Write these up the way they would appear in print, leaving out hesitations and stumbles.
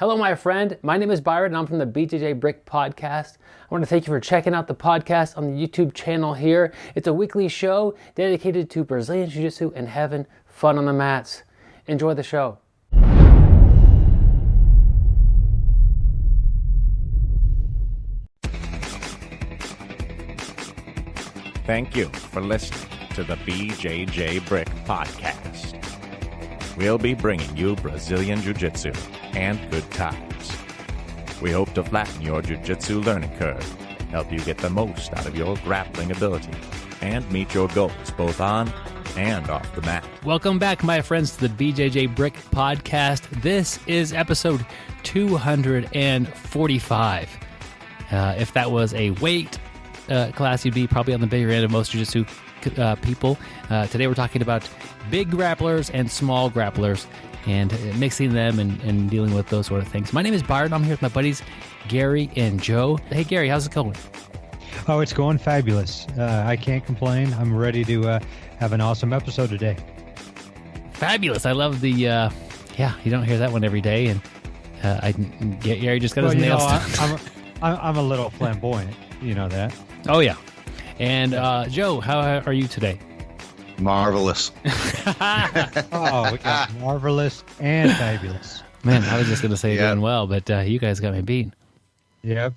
Hello, my friend. My name is Byron, and I'm from the BJJ Brick Podcast. I want to thank you for checking out the podcast on the YouTube channel here. It's a weekly show dedicated to Brazilian Jiu-Jitsu and having fun on the mats. Enjoy the show. Thank you for listening to the BJJ Brick Podcast. We'll be bringing you Brazilian Jiu-Jitsu and good times. We hope to flatten your Jiu-Jitsu learning curve, help you get the most out of your grappling ability, and meet your goals both on and off the mat. Welcome back, my friends, to the BJJ Brick Podcast. This is episode 245. If that was a weight class, you'd be probably on the bigger end of most jiu-jitsu people. Today we're talking about big grapplers and small grapplers and mixing them and dealing with those sort of things. My name is Byron. I'm here with my buddies Gary and Joe. Hey Gary, how's it going? Oh, it's going fabulous. I can't complain. I'm ready to have an awesome episode today. Fabulous. I love the you don't hear that one every day, and Gary just got his nails done. I'm a little flamboyant, you know that. Oh yeah. And Joe, how are you today? Marvelous. Oh, we got marvelous and fabulous. Man, I was just going to say doing well, but you guys got me beat. Yep.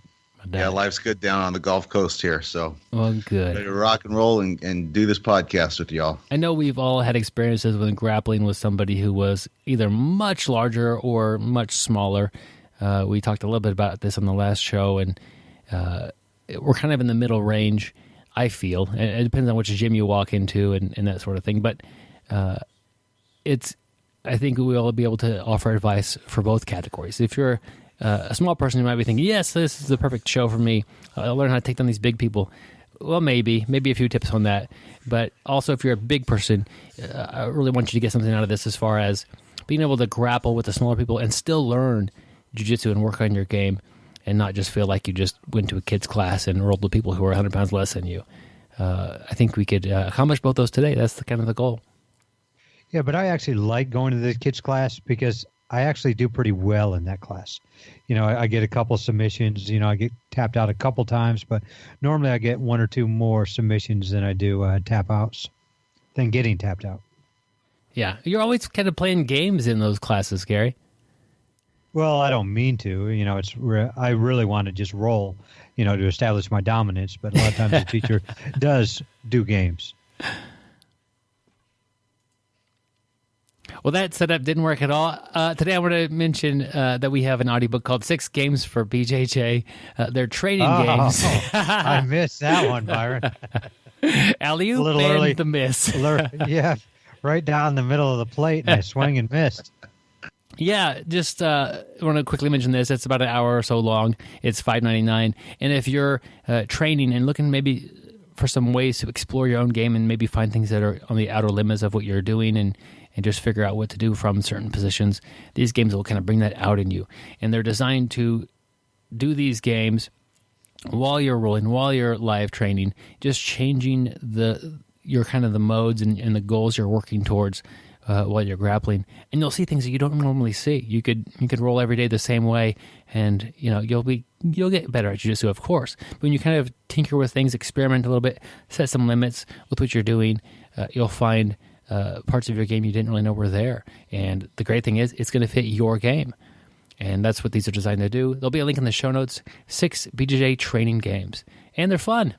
Yeah, life's good down on the Gulf Coast here, so well, good. Ready to rock and roll and do this podcast with y'all. I know we've all had experiences when grappling with somebody who was either much larger or much smaller. We talked a little bit about this on the last show, and we're kind of in the middle range, I feel. It depends on which gym you walk into and that sort of thing. But I think we'll be able to offer advice for both categories. If you're a small person, you might be thinking, yes, this is the perfect show for me. I'll learn how to take down these big people. Well, maybe a few tips on that. But also, if you're a big person, I really want you to get something out of this as far as being able to grapple with the smaller people and still learn jiu-jitsu and work on your game, and not just feel like you just went to a kid's class and rolled with people who are 100 pounds less than you. I think we could accomplish both those today. That's kind of the goal. Yeah, but I actually like going to the kids' class because I actually do pretty well in that class. You know, I get a couple submissions. You know, I get tapped out a couple times, but normally I get one or two more submissions than I do tap outs, than getting tapped out. Yeah, you're always kind of playing games in those classes, Gary. Well, I don't mean to. You know, I really want to just roll, you know, to establish my dominance. But a lot of times the teacher does do games. Well, that setup didn't work at all. Today I want to mention that we have an audiobook called 6 Games for BJJ. They're training games. I missed that one, Byron. Alley-oop a little and early. The miss. Yeah, right down the middle of the plate, and I swung and missed. Yeah, just want to quickly mention this. It's about an hour or so long. It's $5.99. And if you're training and looking maybe for some ways to explore your own game and maybe find things that are on the outer limits of what you're doing and just figure out what to do from certain positions, these games will kind of bring that out in you. And they're designed to do these games while you're rolling, while you're live training, just changing your kind of the modes and the goals you're working towards while you're grappling, and you'll see things that you don't normally see. You could roll every day the same way, and you know you'll get better at jiu-jitsu, of course. But when you kind of tinker with things, experiment a little bit, set some limits with what you're doing, you'll find parts of your game you didn't really know were there. And the great thing is, it's going to fit your game, and that's what these are designed to do. There'll be a link in the show notes. 6 BJJ training games, and they're fun.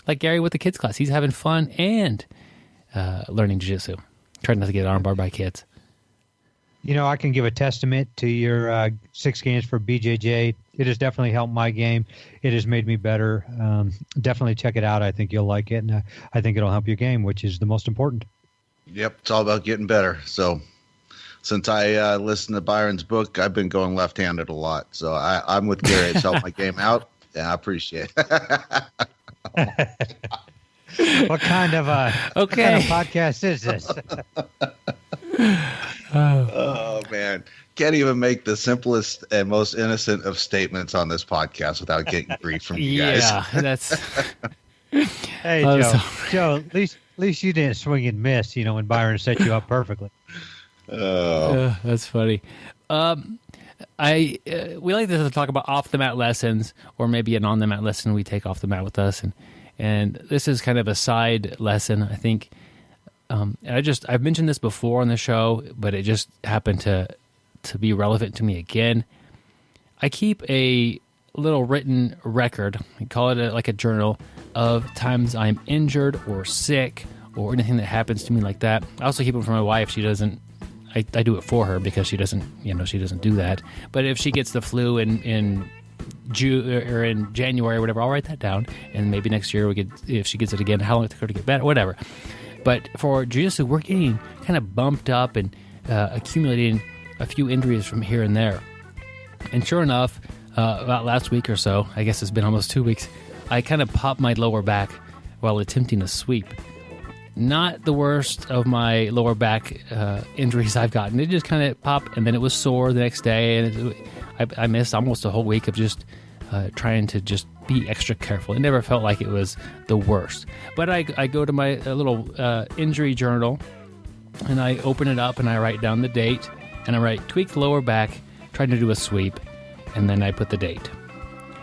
Like Gary with the kids class, he's having fun and learning jiu-jitsu. Try not to get armbarred by kids. You know, I can give a testament to your 6 games for BJJ. It has definitely helped my game. It has made me better. Definitely check it out. I think you'll like it, and I think it'll help your game, which is the most important. Yep, it's all about getting better. So since I listened to Byron's book, I've been going left-handed a lot. So I'm with Gary. It's helped my game out, and I appreciate it. What kind of podcast is this? Oh man, can't even make the simplest and most innocent of statements on this podcast without getting grief from you guys. Yeah, that's. Hey, Joe, at least you didn't swing and miss. You know, when Byron set you up perfectly. Oh, That's funny. We like to talk about off the mat lessons, or maybe an on the mat lesson we take off the mat with us, and this is kind of a side lesson, I think. And I've mentioned this before on the show, but it just happened to be relevant to me again. I keep a little written record, we call it like a journal, of times I'm injured or sick or anything that happens to me like that. I also keep it for my wife. She doesn't. I do it for her because she doesn't do that. But if she gets the flu in June or in January or whatever, I'll write that down, and maybe next year if she gets it again, how long it took her to get better, whatever. But for jiu-jitsu, we're getting kind of bumped up and accumulating a few injuries from here and there. And sure enough, about last week or so, I guess it's been almost 2 weeks, I kind of popped my lower back while attempting a sweep. Not the worst of my lower back injuries I've gotten. It just kind of popped, and then it was sore the next day, and I missed almost a whole week of just trying to just be extra careful. It never felt like it was the worst. But I go to my little injury journal, and I open it up, and I write down the date, and I write tweaked lower back, trying to do a sweep, and then I put the date.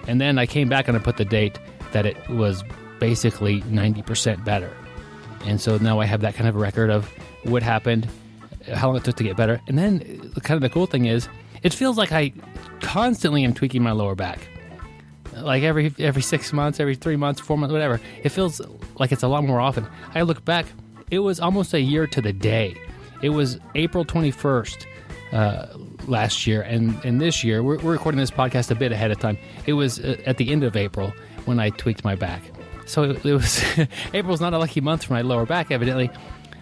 And then I came back and I put the date that it was basically 90% better. And so now I have that kind of record of what happened, how long it took to get better. And then kind of the cool thing is, it feels like I constantly am tweaking my lower back. Like every 6 months, every 3 months, 4 months, whatever. It feels like it's a lot more often. I look back, it was almost a year to the day. It was April 21st last year. And this year, we're recording this podcast a bit ahead of time. It was at the end of April when I tweaked my back. So it was April's not a lucky month for my lower back, evidently,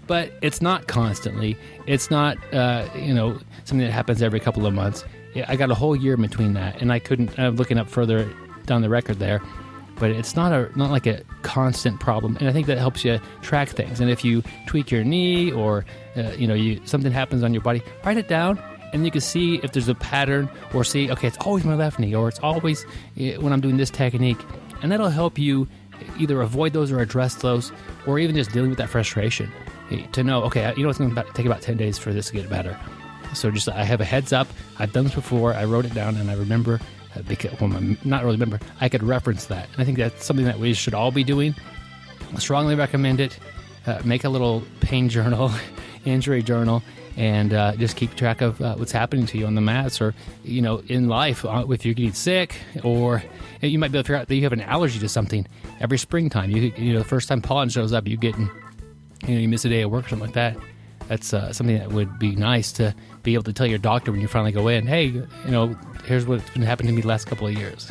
but it's not constantly. It's not something that happens every couple of months. I got a whole year in between that, and I couldn't. I'm looking up further down the record there, but it's not like a constant problem. And I think that helps you track things. And if you tweak your knee or something happens on your body, write it down. And you can see if there's a pattern, or see, okay, it's always my left knee, or it's always when I'm doing this technique, and that'll help you either avoid those or address those, or even just dealing with that frustration to know, okay, it's going to take about 10 days for this to get better. So just I have a heads up. I've done this before. I wrote it down, and I remember, not really remember, I could reference that. And I think that's something that we should all be doing. I strongly recommend it. Make a little pain journal, injury journal, and just keep track of what's happening to you on the mats, or in life, if you're getting sick, or you might be able to figure out that you have an allergy to something. Every springtime, the first time pollen shows up, you miss a day of work or something like that. That's something that would be nice to be able to tell your doctor when you finally go in. Hey, here's what's been happening to me the last couple of years.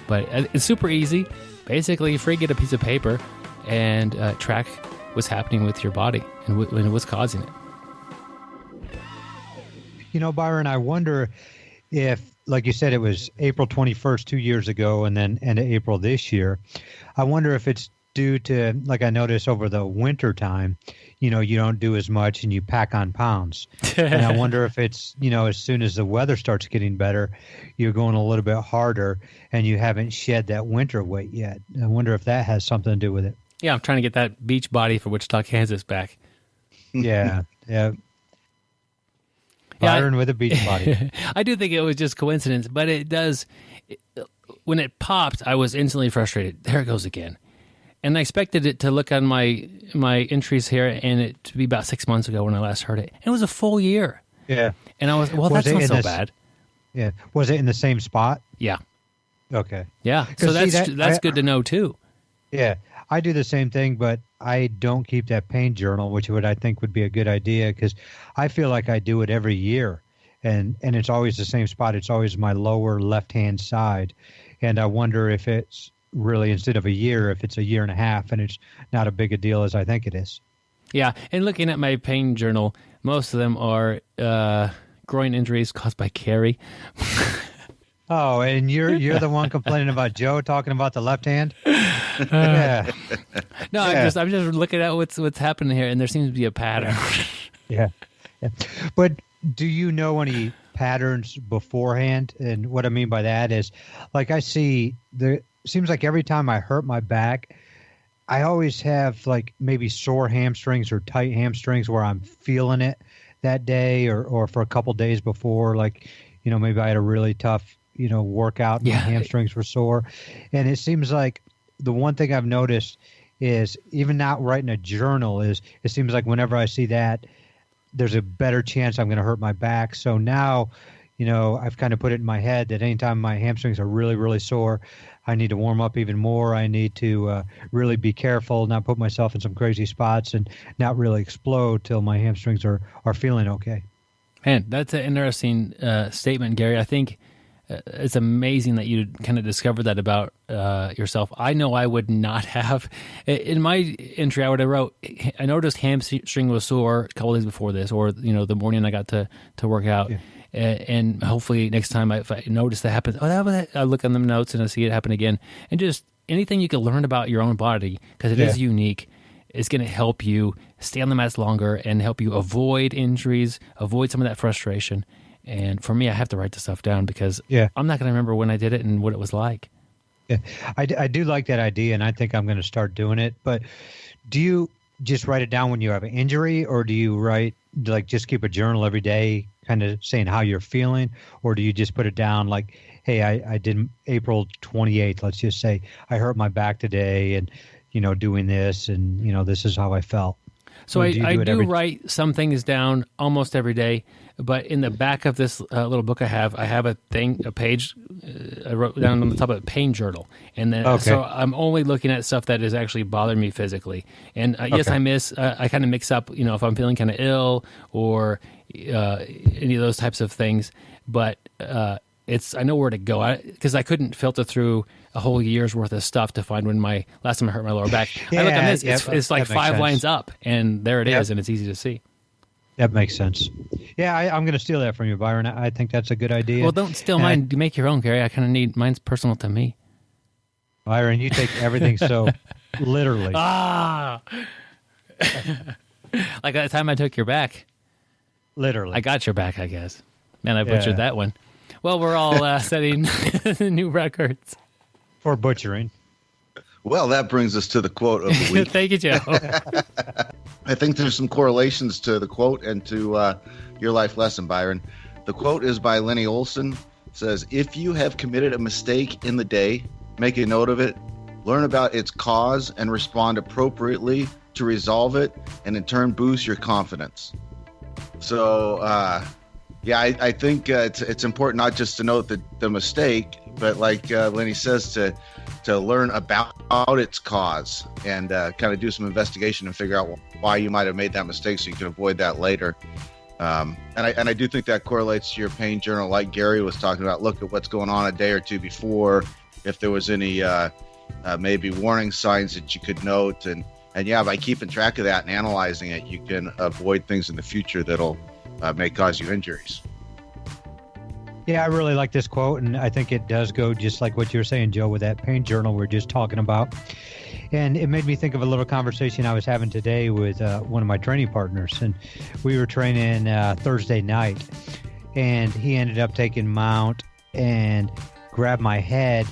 But it's super easy. Basically, you get a piece of paper and track what's happening with your body and what's causing it. Byron, I wonder if, like you said, it was April 21st 2 years ago, and then end of April this year. I wonder if it's due to, like I noticed over the winter time, you don't do as much and you pack on pounds. And I wonder if it's, as soon as the weather starts getting better, you're going a little bit harder and you haven't shed that winter weight yet. I wonder if that has something to do with it. Yeah, I'm trying to get that beach body for Wichita, Kansas back. Yeah. Byron with a beach body. I do think it was just coincidence, but it does. When it popped, I was instantly frustrated. There it goes again. And I expected it to look on my entries here, and it to be about 6 months ago when I last heard it. And it was a full year. Yeah. And I was, that's not so bad. Yeah. Was it in the same spot? Yeah. Okay. Yeah. So that's good to know too. Yeah. I do the same thing, but I don't keep that pain journal, which I think would be a good idea, because I feel like I do it every year, and it's always the same spot. It's always my lower left-hand side, and I wonder if it's really, instead of a year, if it's a year and a half, and it's not a big a deal as I think it is. Yeah, and looking at my pain journal, most of them are groin injuries caused by carry. Oh, and you're the one complaining about Joe talking about the left hand? Yeah. No, yeah. I'm just looking at what's happening here, and there seems to be a pattern. Yeah. But do you know any patterns beforehand? And what I mean by that is, like, I see seems like every time I hurt my back, I always have like maybe sore hamstrings or tight hamstrings where I'm feeling it that day or for a couple days before. Like, maybe I had a really tough, workout and my hamstrings were sore. And it seems like the one thing I've noticed is even not writing a journal is it seems like whenever I see that, there's a better chance I'm going to hurt my back. So now, I've kind of put it in my head that anytime my hamstrings are really, really sore, I need to warm up even more. I need to really be careful, not put myself in some crazy spots and not really explode till my hamstrings are feeling okay. Man, that's an interesting statement, Gary. I think it's amazing that you kind of discovered that about yourself. I know I would not have. In my entry, I would have wrote, I noticed hamstring was sore a couple days before this, or, the morning I got to work out. Yeah. And hopefully next time if I notice that happens, I look on the notes and I see it happen again. And just anything you can learn about your own body, because it is unique, is going to help you stay on the mats longer and help you avoid injuries, avoid some of that frustration. And for me, I have to write the stuff down because I'm not going to remember when I did it and what it was like. Yeah, I do like that idea, and I think I'm going to start doing it. But do you just write it down when you have an injury, or do you just keep a journal every day, kind of saying how you're feeling, or do you just put it down like, hey, I did April 28th, let's just say, I hurt my back today, and doing this, and this is how I felt. So I do write some things down almost every day, but in the back of this little book I have a page I wrote down on the top of it, pain journal. And then, so I'm only looking at stuff that is actually bothering me physically. And yes, I kind of mix up, if I'm feeling kind of ill or any of those types of things, but I know where to go because I couldn't filter through a whole year's worth of stuff to find when last time I hurt my lower back. I look on this, it's like 5 lines up, and there it is, and it's easy to see. That makes sense. Yeah, I'm going to steal that from you, Byron. I think that's a good idea. Well, don't steal mine. Make your own, Gary. I kind of need mine's personal to me. Byron, you take everything so literally. Like that time I took your back. Literally. I got your back, I guess. Man, I butchered that one. Well, we're all setting new records. For butchering. Well, that brings us to the quote of the week. Thank you, Joe. I think there's some correlations to the quote and to your life lesson, Byron. The quote is by Lenny Olson. It says, if you have committed a mistake in the day, make a note of it, learn about its cause, and respond appropriately to resolve it, and in turn boost your confidence. So, I think it's important not just to note the mistake, but like Lenny says, to learn about its cause and kind of do some investigation and figure out why you might have made that mistake so you can avoid that later. And I do think that correlates to your pain journal, like Gary was talking about. Look at what's going on a day or two before, if there was any maybe warning signs that you could note. And by keeping track of that and analyzing it, you can avoid things in the future that'll may cause you injuries. Yeah, I really like this quote, and I think it does go just like what you were saying, Joe, with that pain journal we were just talking about. And it made me think of a little conversation I was having today with one of my training partners. And we were training Thursday night, and he ended up taking mount and grabbed my head,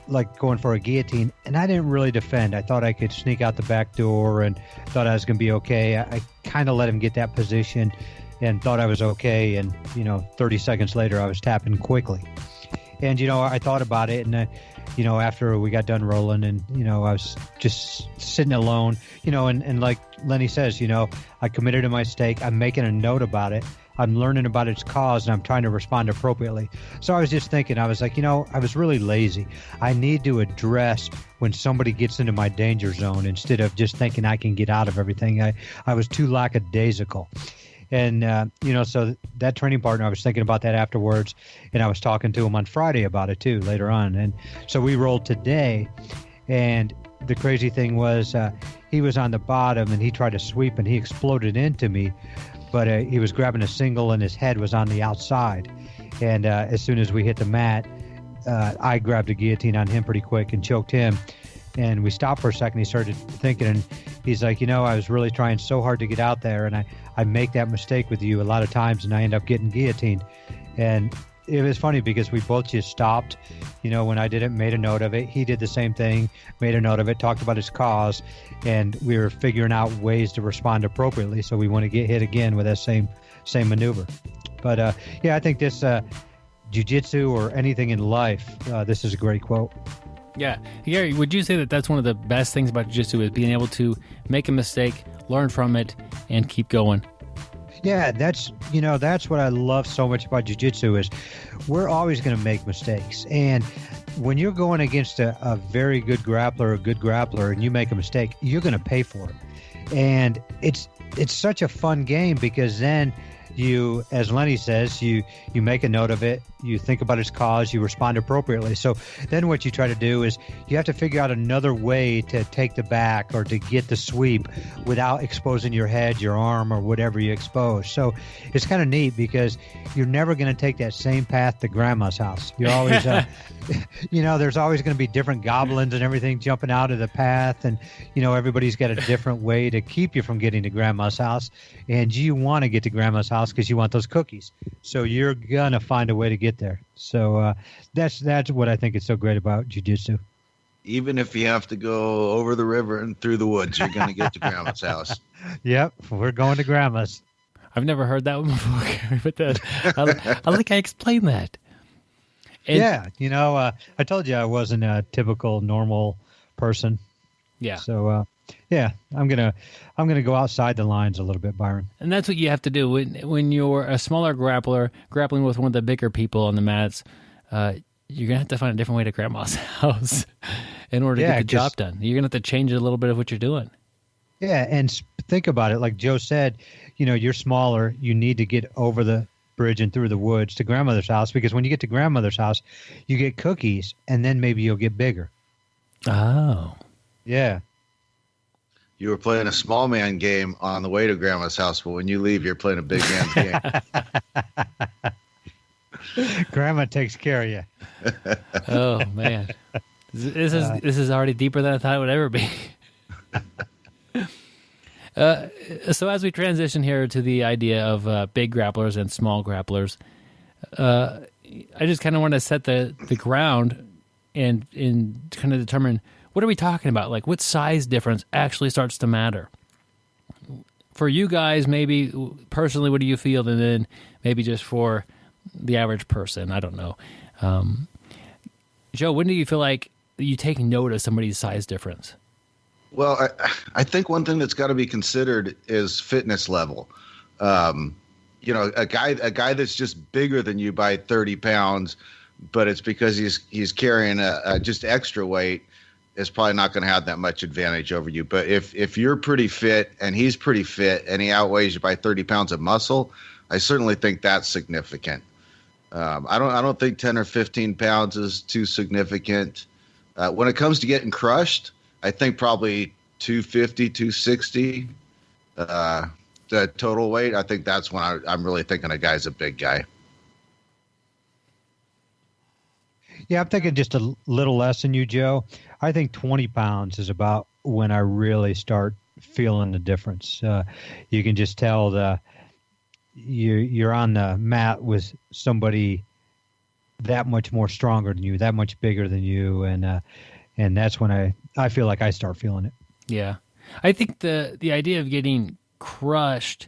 like going for a guillotine. And I didn't really defend. I thought I could sneak out the back door and thought I was going to be okay. I kind of let him get that position and thought I was okay. And, 30 seconds later, I was tapping quickly. And, I thought about it. And, after we got done rolling and, I was just sitting alone, and like Lenny says, I committed a mistake. I'm making a note about it. I'm learning about its cause, and I'm trying to respond appropriately. So I was just thinking, I was like, I was really lazy. I need to address when somebody gets into my danger zone instead of just thinking I can get out of everything. I was too lackadaisical. And, so that training partner, I was thinking about that afterwards, and I was talking to him on Friday about it too, later on. And so we rolled today, and the crazy thing was he was on the bottom, and he tried to sweep, and he exploded into me, but he was grabbing a single, and his head was on the outside. And as soon as we hit the mat, I grabbed a guillotine on him pretty quick and choked him. And we stopped for a second. He started thinking, and he's like, I was really trying so hard to get out there, and I make that mistake with you a lot of times, and I end up getting guillotined. And it was funny because we both just stopped, when I did it, made a note of it. He did the same thing, made a note of it, talked about his cause, and we were figuring out ways to respond appropriately so we want to get hit again with that same maneuver. But yeah, I think this jiu-jitsu or anything in life, this is a great quote. Yeah. Gary, would you say that that's one of the best things about jiu-jitsu is being able to make a mistake, learn from it, and keep going? Yeah, that's what I love so much about jiu-jitsu is we're always going to make mistakes. And when you're going against a very good grappler, a good grappler, and you make a mistake, you're going to pay for it. And it's such a fun game because then you, as Lenny says, you make a note of it, you think about its cause, you respond appropriately. So then what you try to do is you have to figure out another way to take the back or to get the sweep without exposing your head, your arm, or whatever you expose. So it's kind of neat because you're never going to take that same path to grandma's house. You're always, there's always going to be different goblins and everything jumping out of the path. And, everybody's got a different way to keep you from getting to grandma's house. And you want to get to grandma's house because you want those cookies. So you're going to find a way to get there. So that's what I think is so great about jiu-jitsu. Even if you have to go over the river and through the woods, you're going to get to grandma's house. Yep, we're going to grandma's. I've never heard that one before, Gary, but I think I explained that. And, yeah, I told you I wasn't a typical normal person. Yeah. So, I'm gonna go outside the lines a little bit, Byron. And that's what you have to do when you're a smaller grappler grappling with one of the bigger people on the mats. You're gonna have to find a different way to grandma's house in order to get the job done. You're gonna have to change a little bit of what you're doing. Yeah, and think about it. Like Joe said, you're smaller. You need to get over the bridge and through the woods to grandmother's house because when you get to grandmother's house, you get cookies, and then maybe you'll get bigger. Oh. Yeah. You were playing a small man game on the way to grandma's house, but when you leave, you're playing a big man's game. Grandma takes care of you. Oh, man. This is already deeper than I thought it would ever be. So as we transition here to the idea of big grapplers and small grapplers, I just kind of want to set the ground and kind of determine what are we talking about? Like what size difference actually starts to matter? For you guys, maybe personally, what do you feel? And then maybe just for the average person, I don't know. Joe, when do you feel like you take note of somebody's size difference? Well, I think one thing that's got to be considered is fitness level. A guy that's just bigger than you by 30 pounds, but it's because he's carrying a just extra weight, is probably not going to have that much advantage over you. But if you're pretty fit and he's pretty fit and he outweighs you by 30 pounds of muscle, I certainly think that's significant. I don't think 10 or 15 pounds is too significant. When it comes to getting crushed, I think probably 250, 260, the total weight. I think that's when I'm really thinking a guy's a big guy. Yeah, I'm thinking just a little less than you, Joe. I think 20 pounds is about when I really start feeling the difference. You can just tell you're on the mat with somebody that much more stronger than you, that much bigger than you, and that's when I feel like I start feeling it. Yeah. I think the idea of getting crushed,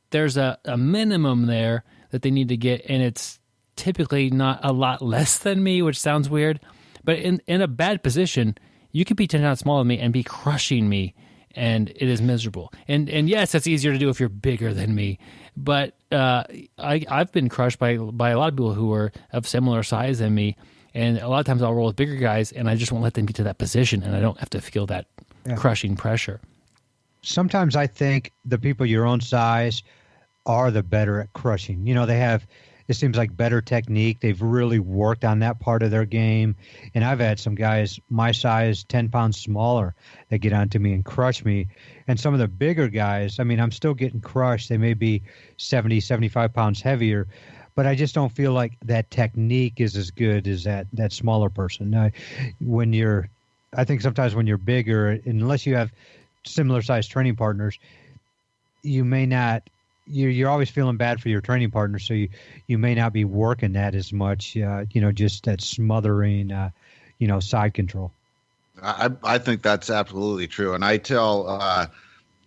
there's a minimum there that they need to get, and it's typically not a lot less than me, which sounds weird. But in a bad position, you could be 10 pounds smaller than me and be crushing me, and it is miserable. And yes, that's easier to do if you're bigger than me. But I've been crushed by a lot of people who are of similar size than me, and a lot of times I'll roll with bigger guys, and I just won't let them get to that position, and I don't have to feel that crushing pressure. Sometimes I think the people your own size are the better at crushing. They have, it seems like, better technique. They've really worked on that part of their game. And I've had some guys my size, 10 pounds smaller, that get onto me and crush me. And some of the bigger guys, I'm still getting crushed. They may be 70, 75 pounds heavier, but I just don't feel like that technique is as good as that smaller person. I think sometimes when you're bigger, unless you have similar sized training partners, you may not, you're always feeling bad for your training partner. So you may not be working that as much, just that smothering, side control. I think that's absolutely true. And I tell,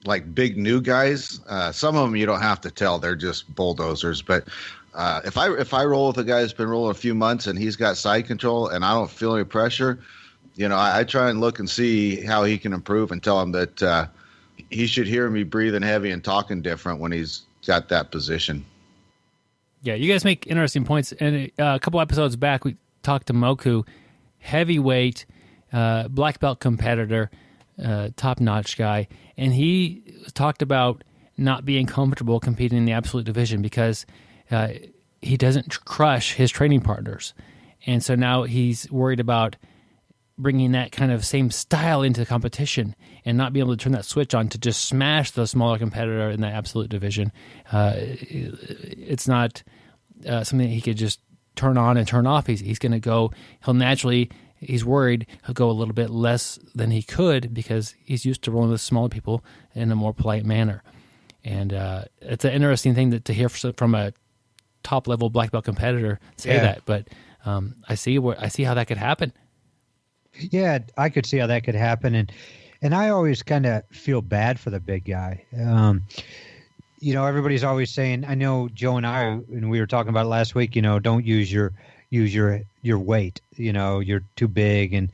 like big new guys, some of them you don't have to tell, they're just bulldozers. But If I roll with a guy that's been rolling a few months and he's got side control and I don't feel any pressure, I try and look and see how he can improve and tell him that he should hear me breathing heavy and talking different when he's got that position. Yeah, you guys make interesting points. And a couple episodes back, we talked to Moku, heavyweight, black belt competitor, top-notch guy, and he talked about not being comfortable competing in the absolute division because he doesn't crush his training partners. And so now he's worried about bringing that kind of same style into the competition and not being able to turn that switch on to just smash the smaller competitor in the absolute division. It's not something he could just turn on and turn off. He's going to go, he's worried he'll go a little bit less than he could because he's used to rolling with smaller people in a more polite manner. And it's an interesting thing to hear from a top-level black belt competitor say that. But I see how that could happen. Yeah, I could see how that could happen, and I always kind of feel bad for the big guy. Everybody's always saying. I know Joe and we were talking about it last week. Don't use your weight. You're too big, and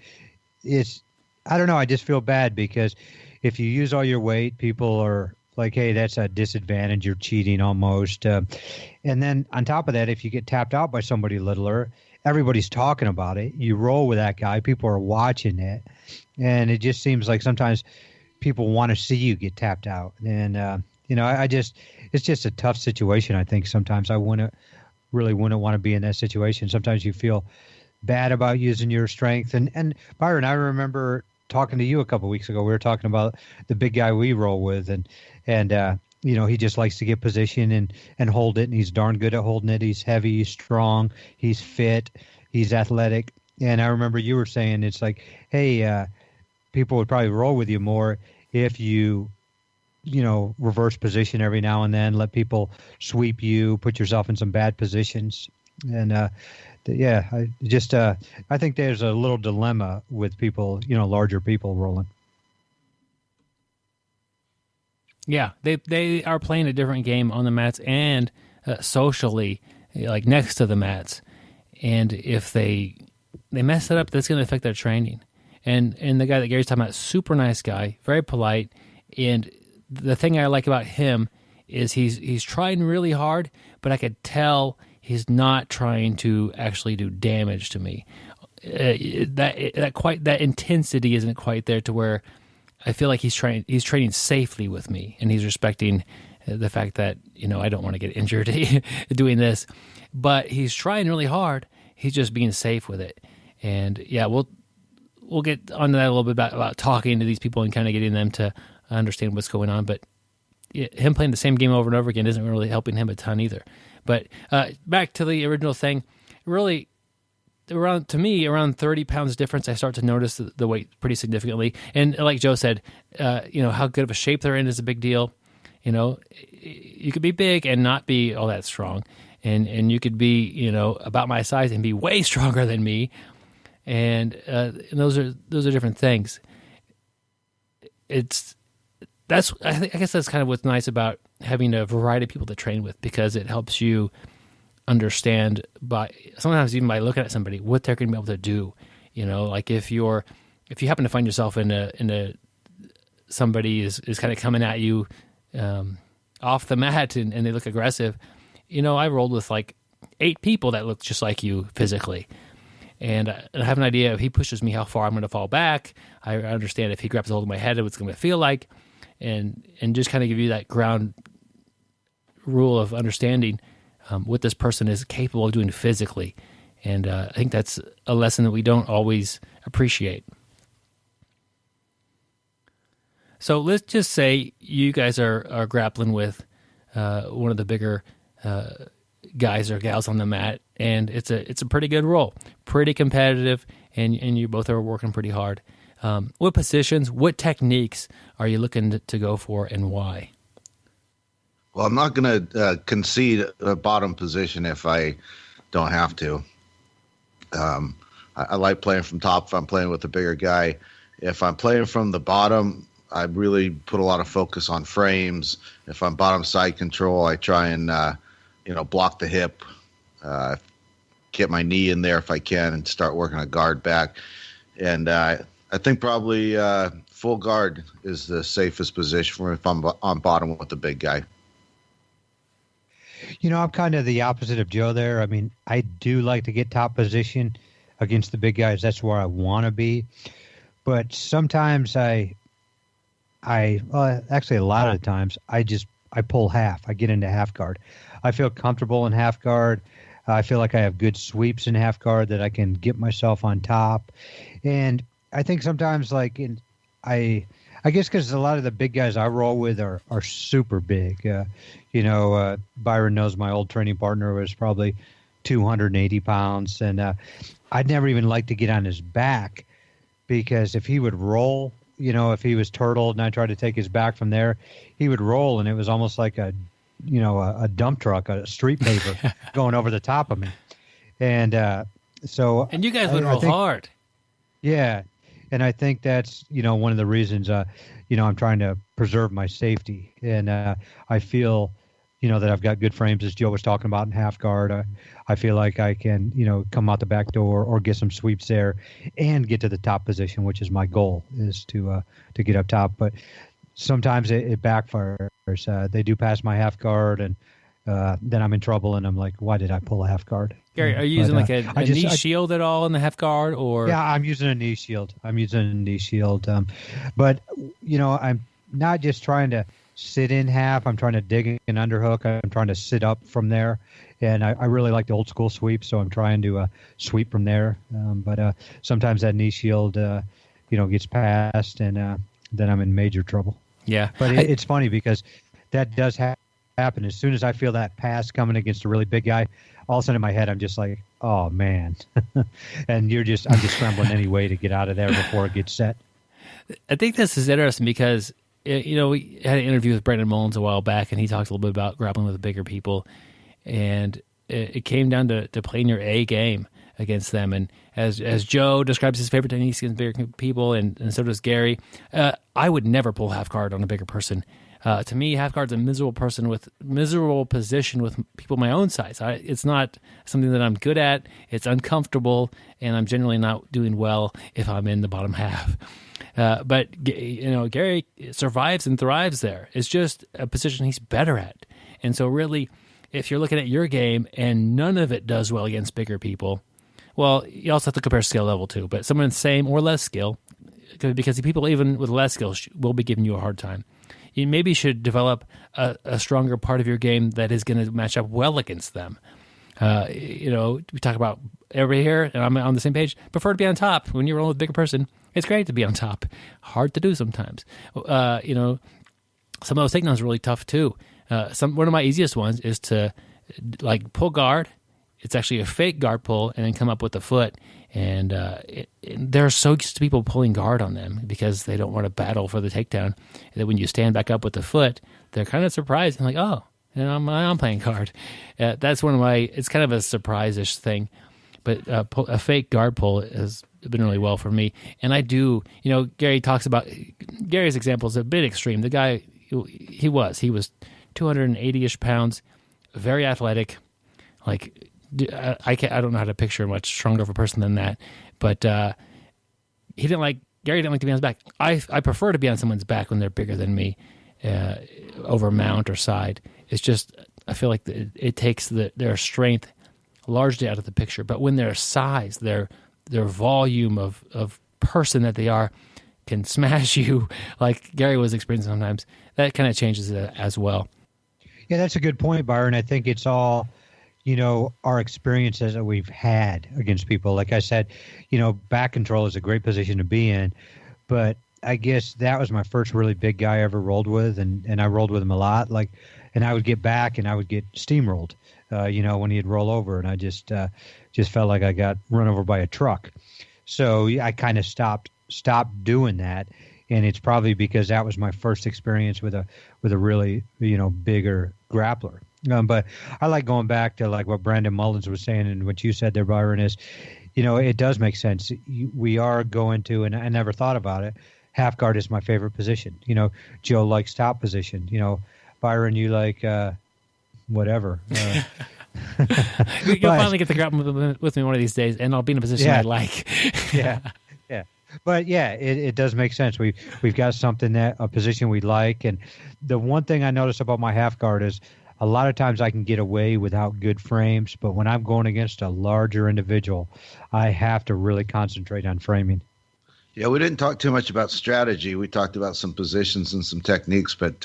I don't know. I just feel bad because if you use all your weight, people are like, hey, that's a disadvantage. You're cheating almost. And then on top of that, if you get tapped out by somebody littler, everybody's talking about it. You roll with that guy. People are watching it. And it just seems like sometimes people want to see you get tapped out. And, it's just a tough situation. I think sometimes I really wouldn't want to be in that situation. Sometimes you feel bad about using your strength. And Byron, I remember talking to you a couple of weeks ago. We were talking about the big guy we roll with, and he just likes to get position and hold it, and he's darn good at holding it. He's heavy, he's strong, he's fit, he's athletic. And I remember you were saying it's like, hey, people would probably roll with you more if you reverse position every now and then, let people sweep you, put yourself in some bad positions. And I think there's a little dilemma with people, larger people rolling. Yeah, they are playing a different game on the mats and socially, like next to the mats. And if they mess it up, that's going to affect their training. And the guy that Gary's talking about, super nice guy, very polite. And the thing I like about him is he's trying really hard, but I could tell he's not trying to actually do damage to me. That intensity isn't quite there to where I feel like he's training safely with me, and he's respecting the fact that I don't want to get injured doing this, but he's trying really hard. He's just being safe with it, and yeah, we'll get onto that a little bit about talking to these people and kind of getting them to understand what's going on. But him playing the same game over and over again isn't really helping him a ton either. But back to the original thing, really. Around 30 pounds difference, I start to notice the weight pretty significantly. And like Joe said, how good of a shape they're in is a big deal. You could be big and not be all that strong, and you could be about my size and be way stronger than me. And those are different things. I guess that's kind of what's nice about having a variety of people to train with, because it helps you understand sometimes even by looking at somebody what they're going to be able to do. Like if you happen to find yourself in somebody is kind of coming at you off the mat and they look aggressive. I rolled with like 8 people that looked just like you physically, and I have an idea if he pushes me how far I'm going to fall back. I understand if he grabs a hold of my head what it's going to feel like, and just kind of give you that ground rule of understanding what this person is capable of doing physically. And I think that's a lesson that we don't always appreciate. So let's just say you guys are grappling with one of the bigger guys or gals on the mat, and it's a pretty good roll, pretty competitive, and you both are working pretty hard. What positions, what techniques are you looking to go for, and why? Well, I'm not going to concede a bottom position if I don't have to. I like playing from top if I'm playing with a bigger guy. If I'm playing from the bottom, I really put a lot of focus on frames. If I'm bottom side control, I try and block the hip, get my knee in there if I can, and start working a guard back. And I think probably full guard is the safest position for me if I'm on bottom with the big guy. I'm kind of the opposite of Joe there. I mean, I do like to get top position against the big guys. That's where I want to be. But sometimes actually a lot of the times, I pull half. I get into half guard. I feel comfortable in half guard. I feel like I have good sweeps in half guard that I can get myself on top. And I think sometimes, I guess because a lot of the big guys I roll with are super big. Byron knows my old training partner was probably 280 pounds. And I'd never even like to get on his back because if he would roll, if he was turtled and I tried to take his back from there, he would roll and it was almost like a dump truck, a street paper going over the top of me. And And you guys would roll hard. Yeah. And I think that's, one of the reasons, I'm trying to preserve my safety. And I feel, that I've got good frames, as Joe was talking about, in half guard. I feel like I can, come out the back door or get some sweeps there and get to the top position, which is my goal, is to get up top. But sometimes it backfires. They do pass my half guard, and then I'm in trouble, and I'm like, why did I pull a half guard? Gary, are you using a knee shield at all in the half guard? Or Yeah, I'm using a knee shield. But, I'm not just trying to sit in half. I'm trying to dig an underhook. I'm trying to sit up from there. And I really like the old school sweep, so I'm trying to sweep from there. But sometimes that knee shield, gets passed, and then I'm in major trouble. Yeah. But it's funny because that does happen. As soon as I feel that pass coming against a really big guy, all of a sudden in my head, I'm just like, oh, man. And I'm just scrambling any way to get out of there before it gets set. I think this is interesting because, we had an interview with Brandon Mullins a while back, and he talked a little bit about grappling with bigger people. And it came down to playing your A game against them. And as Joe describes his favorite techniques against bigger people, and so does Gary, I would never pull half guard on a bigger person. To me, half guard's a miserable position with people my own size. It's not something that I'm good at. It's uncomfortable, and I'm generally not doing well if I'm in the bottom half. But Gary survives and thrives there. It's just a position he's better at. And so really, if you're looking at your game and none of it does well against bigger people, well, you also have to compare skill level too. But someone with same or less skill, because the people even with less skill will be giving you a hard time. You maybe should develop a stronger part of your game that is going to match up well against them. We talk about over here, and I'm on the same page. Prefer to be on top. When you're rolling with a bigger person, it's great to be on top. Hard to do sometimes. Some of those takedowns are really tough too. One of my easiest ones is to pull guard. It's actually a fake guard pull, and then come up with the foot. And they're so used to people pulling guard on them because they don't want to battle for the takedown. That when you stand back up with the foot, they're kind of surprised and like, oh, I'm playing guard. That's one of my. It's kind of a surprise-ish thing, but a fake guard pull has been really well for me. And I do. Gary talks about Gary's example is a bit extreme. The guy he was 280-ish pounds, very athletic, I don't know how to picture a much stronger of a person than that, but Gary didn't like to be on his back. I prefer to be on someone's back when they're bigger than me, over mount or side. It's just I feel like it takes their strength largely out of the picture. But when their size, their volume of person that they are, can smash you like Gary was experiencing sometimes, that kind of changes it as well. Yeah, that's a good point, Byron. I think it's all, our experiences that we've had against people. Like I said, back control is a great position to be in, but I guess that was my first really big guy I ever rolled with, and I rolled with him a lot. And I would get back and I would get steamrolled, when he'd roll over, and I just felt like I got run over by a truck. So I kind of stopped doing that, and it's probably because that was my first experience with a really bigger grappler. But I like going back to what Brandon Mullins was saying and what you said there, Byron, is, it does make sense. We are going to, and I never thought about it, half guard is my favorite position. Joe likes top position. Byron, you like whatever. You'll finally get to grapple with me one of these days, and I'll be in a position I like. Yeah. But yeah, it does make sense. We've got something a position we like, and the one thing I notice about my half guard is a lot of times I can get away without good frames, but when I'm going against a larger individual, I have to really concentrate on framing. Yeah, we didn't talk too much about strategy. We talked about some positions and some techniques, but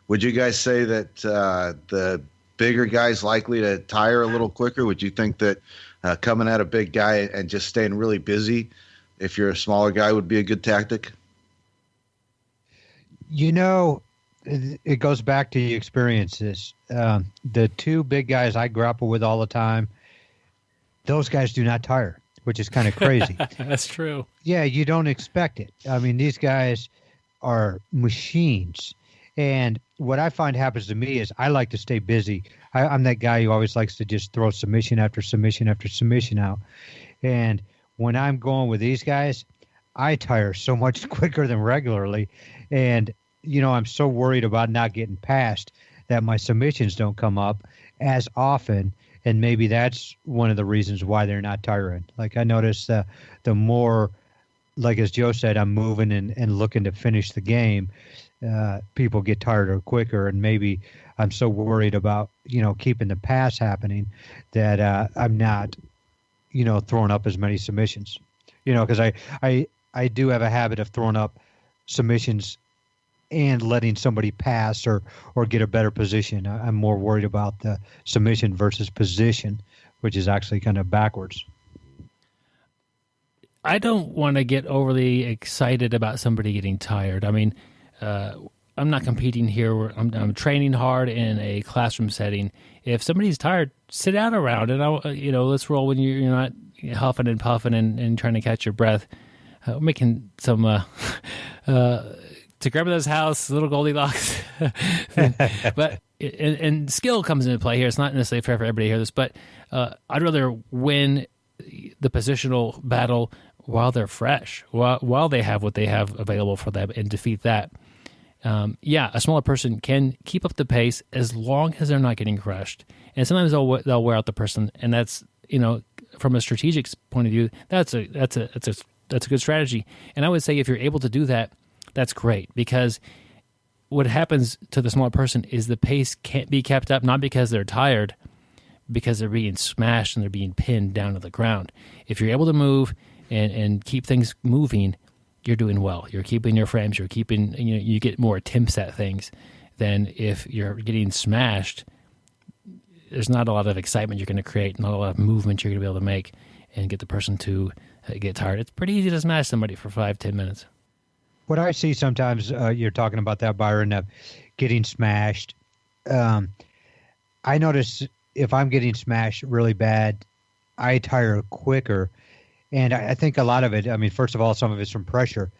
would you guys say that the bigger guy's likely to tire a little quicker? Would you think that coming at a big guy and just staying really busy, if you're a smaller guy, would be a good tactic? It goes back to the experiences. The two big guys I grapple with all the time, those guys do not tire, which is kind of crazy. That's true. Yeah, you don't expect it. I mean, these guys are machines. And what I find happens to me is I like to stay busy. I'm that guy who always likes to just throw submission after submission after submission out. And when I'm going with these guys, I tire so much quicker than regularly. And, I'm so worried about not getting past that my submissions don't come up as often. And maybe that's one of the reasons why they're not tiring. Like I notice the more, like as Joe said, I'm moving and looking to finish the game, people get tired quicker. And maybe I'm so worried about, keeping the pass happening that I'm not, throwing up as many submissions, because I do have a habit of throwing up submissions and letting somebody pass or get a better position. I'm more worried about the submission versus position, which is actually kind of backwards. I don't want to get overly excited about somebody getting tired. I mean, I'm not competing here. I'm training hard in a classroom setting. If somebody's tired, sit down around and let's roll when you're not huffing and puffing and trying to catch your breath. Making some to Grandmother's house, little Goldilocks. But and skill comes into play here. It's not necessarily fair for everybody to hear this, but I'd rather win the positional battle while they're fresh, while they have what they have available for them, and defeat that. A smaller person can keep up the pace as long as they're not getting crushed. And sometimes they'll wear out the person, and that's from a strategic point of view, that's a good strategy. And I would say if you're able to do that, that's great, because what happens to the smaller person is the pace can't be kept up, not because they're tired, because they're being smashed and they're being pinned down to the ground. If you're able to move and keep things moving, you're doing well. You're keeping your frames. You're keeping, you get more attempts at things than if you're getting smashed. There's not a lot of excitement you're going to create, not a lot of movement you're going to be able to make and get the person to get tired. It's pretty easy to smash somebody for 5-10 minutes. What I see sometimes, you're talking about that, Byron, of getting smashed. I notice if I'm getting smashed really bad, I tire quicker. And I think a lot of it, first of all, some of it's from pressure.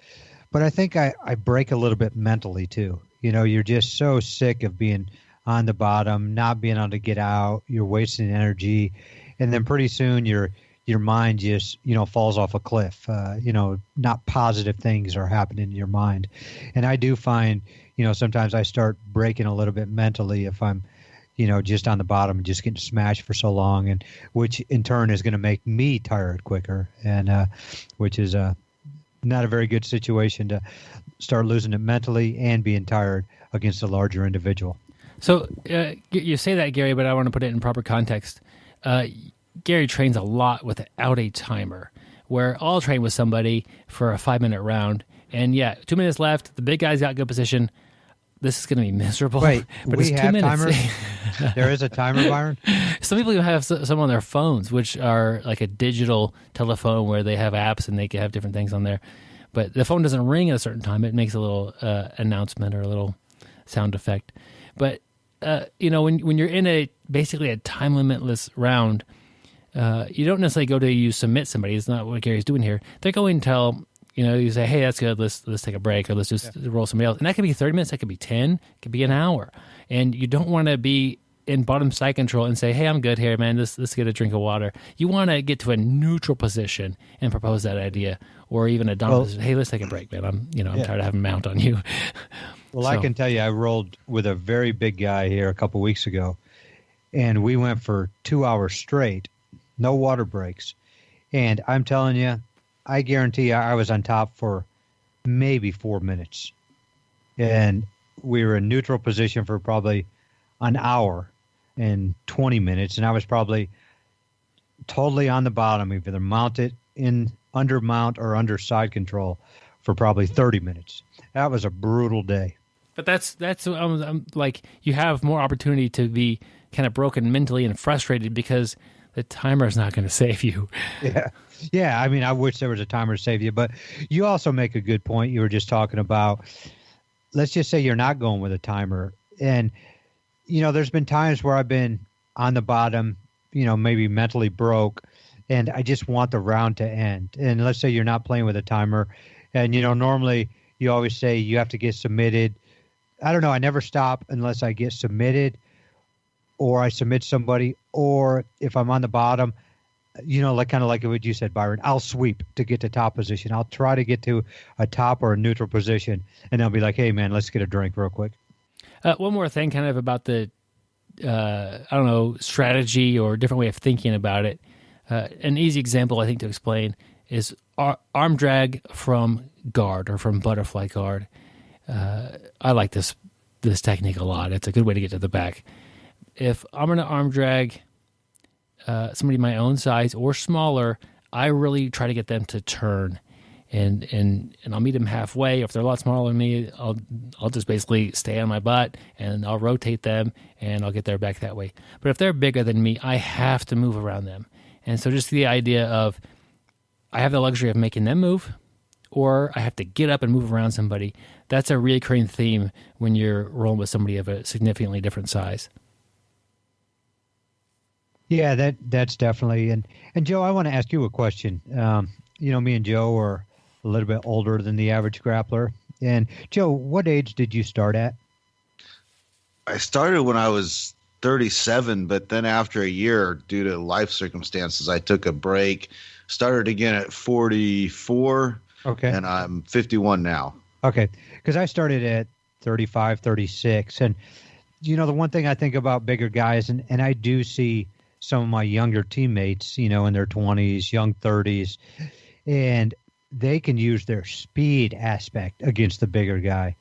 But I think I break a little bit mentally, too. You're just so sick of being on the bottom, not being able to get out. You're wasting energy. And then pretty soon your mind just, falls off a cliff. Not positive things are happening in your mind. And I do find, sometimes I start breaking a little bit mentally if I'm, just on the bottom and just getting smashed for so long, and which in turn is going to make me tired quicker, and which is not a very good situation to start losing it mentally and being tired against a larger individual. So you say that, Gary, but I want to put it in proper context. Gary trains a lot without a timer, where I'll train with somebody for a 5-minute round, and 2 minutes left, the big guy's got good position. This is going to be miserable. Wait, but we it's 2 have minutes. timers? There is a timer, Byron? Some people even have some on their phones, which are like a digital telephone where they have apps and they can have different things on there. But the phone doesn't ring at a certain time. It makes a little announcement or a little sound effect. But, when you're in basically a time limitless round, you don't necessarily go to you submit somebody. It's not what Gary's doing here. They're going to tell, you say, hey, that's good. Let's take a break, or let's just roll somebody else. And that could be 30 minutes. That could be 10. It could be an hour. And you don't want to be in bottom side control and say, hey, I'm good here, man. Let's get a drink of water. You want to get to a neutral position and propose that idea, or even a dominant position. Hey, let's take a break, man. I'm tired of having mount on you. Well, I can tell you, I rolled with a very big guy here a couple weeks ago, and we went for 2 hours straight, no water breaks. And I'm telling you, I guarantee I was on top for maybe 4 minutes. And we were in neutral position for probably an hour and 20 minutes. And I was probably totally on the bottom, either mounted in under mount or under side control for probably 30 minutes. That was a brutal day. But that's like, you have more opportunity to be kind of broken mentally and frustrated because the timer is not going to save you. Yeah. I mean, I wish there was a timer to save you, but you also make a good point. You were just talking about, let's just say you're not going with a timer. And, there's been times where I've been on the bottom, maybe mentally broke, and I just want the round to end. And let's say you're not playing with a timer, and, normally you always say you have to get submitted. I don't know. I never stop unless I get submitted or I submit somebody, or if I'm on the bottom, like kind of like what you said, Byron, I'll sweep to get to top position. I'll try to get to a top or a neutral position, and I'll be like, hey, man, let's get a drink real quick. One more thing kind of about the, strategy or different way of thinking about it. An easy example, I think, to explain is arm drag from guard or from butterfly guard. I like this technique a lot. It's a good way to get to the back. If I'm going to arm drag somebody my own size or smaller, I really try to get them to turn, and I'll meet them halfway. If they're a lot smaller than me, I'll just basically stay on my butt and I'll rotate them and I'll get their back that way. But if they're bigger than me, I have to move around them. And so just the idea of I have the luxury of making them move, or I have to get up and move around somebody. That's a recurring theme when you're rolling with somebody of a significantly different size. Yeah, that's definitely. And Joe, I want to ask you a question. Me and Joe are a little bit older than the average grappler. And Joe, what age did you start at? I started when I was 37, but then after a year, due to life circumstances, I took a break, started again at 44. Okay. And I'm 51 now. Okay. Because I started at 35, 36. And, the one thing I think about bigger guys, and I do see some of my younger teammates, in their 20s, young 30s, and they can use their speed aspect against the bigger guy.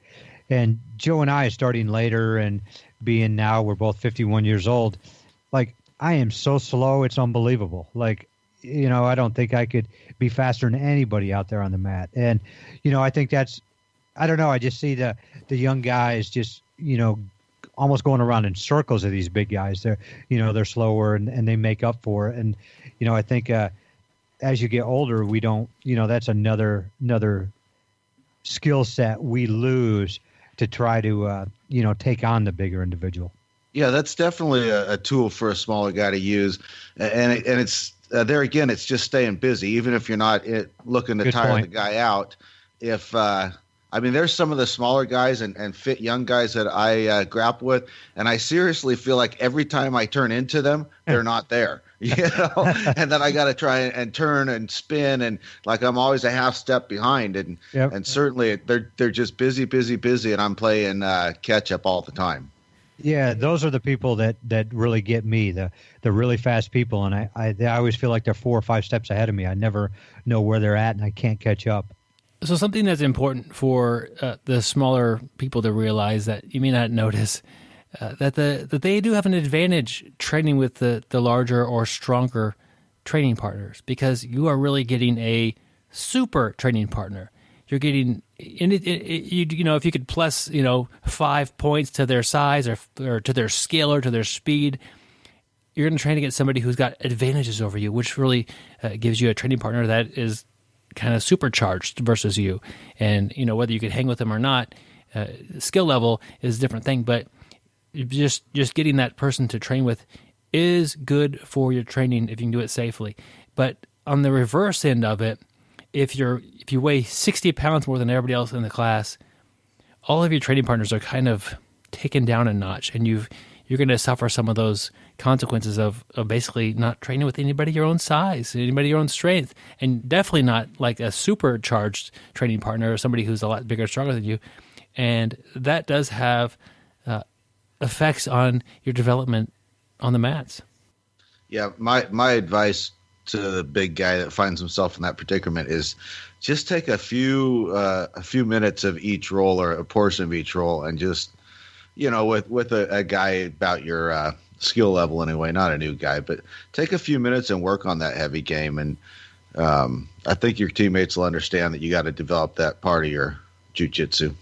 And Joe and I, starting later and being now, we're both 51 years old, like, I am so slow, it's unbelievable. Like, I don't think I could be faster than anybody out there on the mat. And, I think that's, I don't know, I just see the young guys just, almost going around in circles of these big guys. They're slower and they make up for it. And, I think as you get older, we don't, that's another skill set we lose to try to, take on the bigger individual. Yeah, that's definitely a tool for a smaller guy to use. And it's there again, it's just staying busy, even if you're not looking to tire the guy out. There's some of the smaller guys and fit young guys that I grapple with, and I seriously feel like every time I turn into them, they're not there, and then I got to try and turn and spin, and like I'm always a half step behind, and and certainly they're just busy, and I'm playing catch up all the time. Yeah, those are the people that really get me, the really fast people, and I always feel like they're 4 or 5 steps ahead of me. I never know where they're at, and I can't catch up. So something that's important for the smaller people to realize that you may not notice, that they do have an advantage training with the larger or stronger training partners, because you are really getting a super training partner. You're getting, if you could plus 5 points to their size or to their skill or to their speed, you're going to train against somebody who's got advantages over you, which really gives you a training partner that is kind of supercharged versus you. And whether you could hang with them or not, skill level is a different thing, but just getting that person to train with is good for your training if you can do it safely. But on the reverse end of it, if you weigh 60 pounds more than everybody else in the class, all of your training partners are kind of taken down a notch, and you're going to suffer some of those consequences of basically not training with anybody your own size, anybody your own strength, and definitely not like a supercharged training partner or somebody who's a lot bigger, stronger than you. And that does have effects on your development on the mats. Yeah, my advice to the big guy that finds himself in that predicament is just take a few minutes of each roll or a portion of each roll, and just, with a guy about your skill level anyway, not a new guy, but take a few minutes and work on that heavy game. And I think your teammates will understand that you got to develop that part of your jiu-jitsu.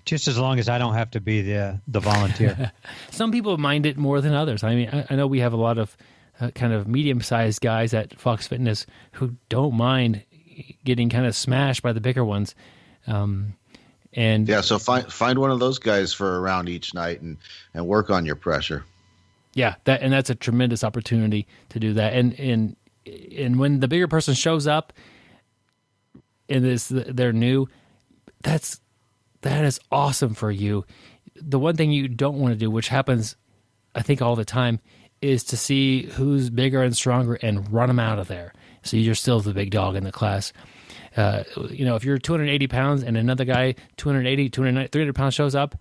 Just as long as I don't have to be the volunteer. Some people mind it more than others. I mean, I know we have a lot of kind of medium-sized guys at Fox Fitness who don't mind getting kind of smashed by the bigger ones. And yeah, so find one of those guys for a round each night and work on your pressure. Yeah, that's a tremendous opportunity to do that. And when the bigger person shows up and they're new, that is awesome for you. The one thing you don't want to do, which happens, I think, all the time, is to see who's bigger and stronger and run them out of there. So you're still the big dog in the class. If you're 280 pounds and another guy 280, 290, 300 pounds shows up,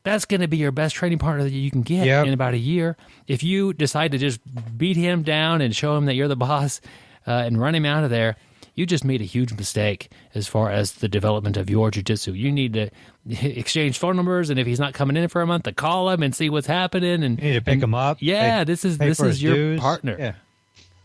that's going to be your best training partner that you can get in about a year. If you decide to just beat him down and show him that you're the boss and run him out of there, you just made a huge mistake as far as the development of your jiu-jitsu. You need to exchange phone numbers, and if he's not coming in for a month, to call him and see what's happening. And you need to pick him up. Yeah, this is your dues. partner.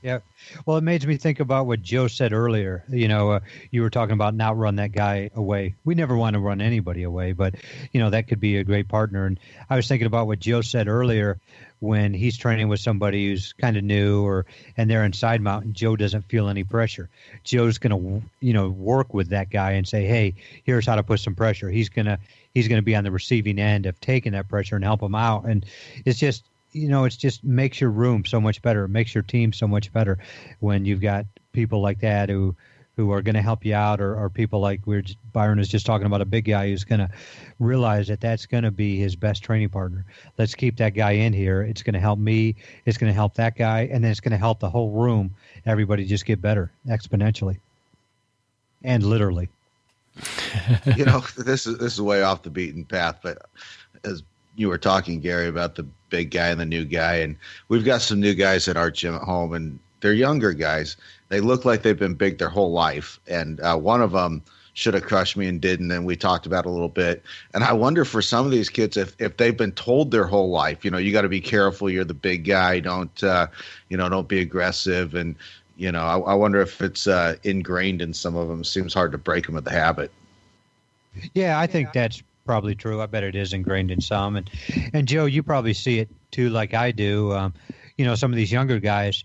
Yeah. Well, it made me think about what Joe said earlier. You were talking about not run that guy away. We never want to run anybody away, but, that could be a great partner. And I was thinking about what Joe said earlier when he's training with somebody who's kind of new and they're in side mount and Joe doesn't feel any pressure. Joe's going to, work with that guy and say, hey, here's how to put some pressure. He's going to be on the receiving end of taking that pressure and help him out. And it's just, it's just makes your room so much better. It makes your team so much better when you've got people like that who are going to help you out, or people like Byron is just talking about, a big guy who's going to realize that that's going to be his best training partner. Let's keep that guy in here. It's going to help me. It's going to help that guy. And then it's going to help the whole room. Everybody just get better exponentially and literally. This is way off the beaten path, but as you were talking, Gary, about the big guy and the new guy, and we've got some new guys at our gym at home, and they're younger guys. They look like they've been big their whole life, and one of them should have crushed me and didn't, and we talked about it a little bit. And I wonder for some of these kids if they've been told their whole life, you got to be careful, you're the big guy, don't be aggressive, and I wonder if it's ingrained in some of them. It seems hard to break them of the habit. Yeah, I think that's probably true. I bet it is ingrained in some. And Joe, you probably see it too, like I do. Some of these younger guys,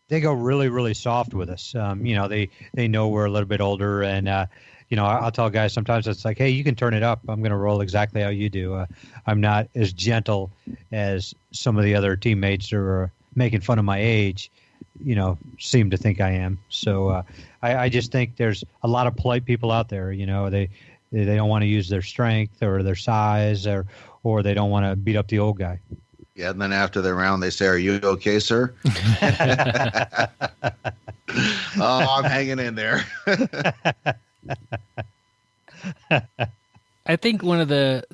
they go really, really soft with us. They know we're a little bit older, and I'll tell guys sometimes, it's like, hey, you can turn it up. I'm going to roll exactly how you do. I'm not as gentle as some of the other teammates who are making fun of my age, seem to think I am. So I just think there's a lot of polite people out there. They don't want to use their strength or their size, or they don't want to beat up the old guy. Yeah, and then after the round, they say, "Are you okay, sir?" Oh, I'm hanging in there. I think one of the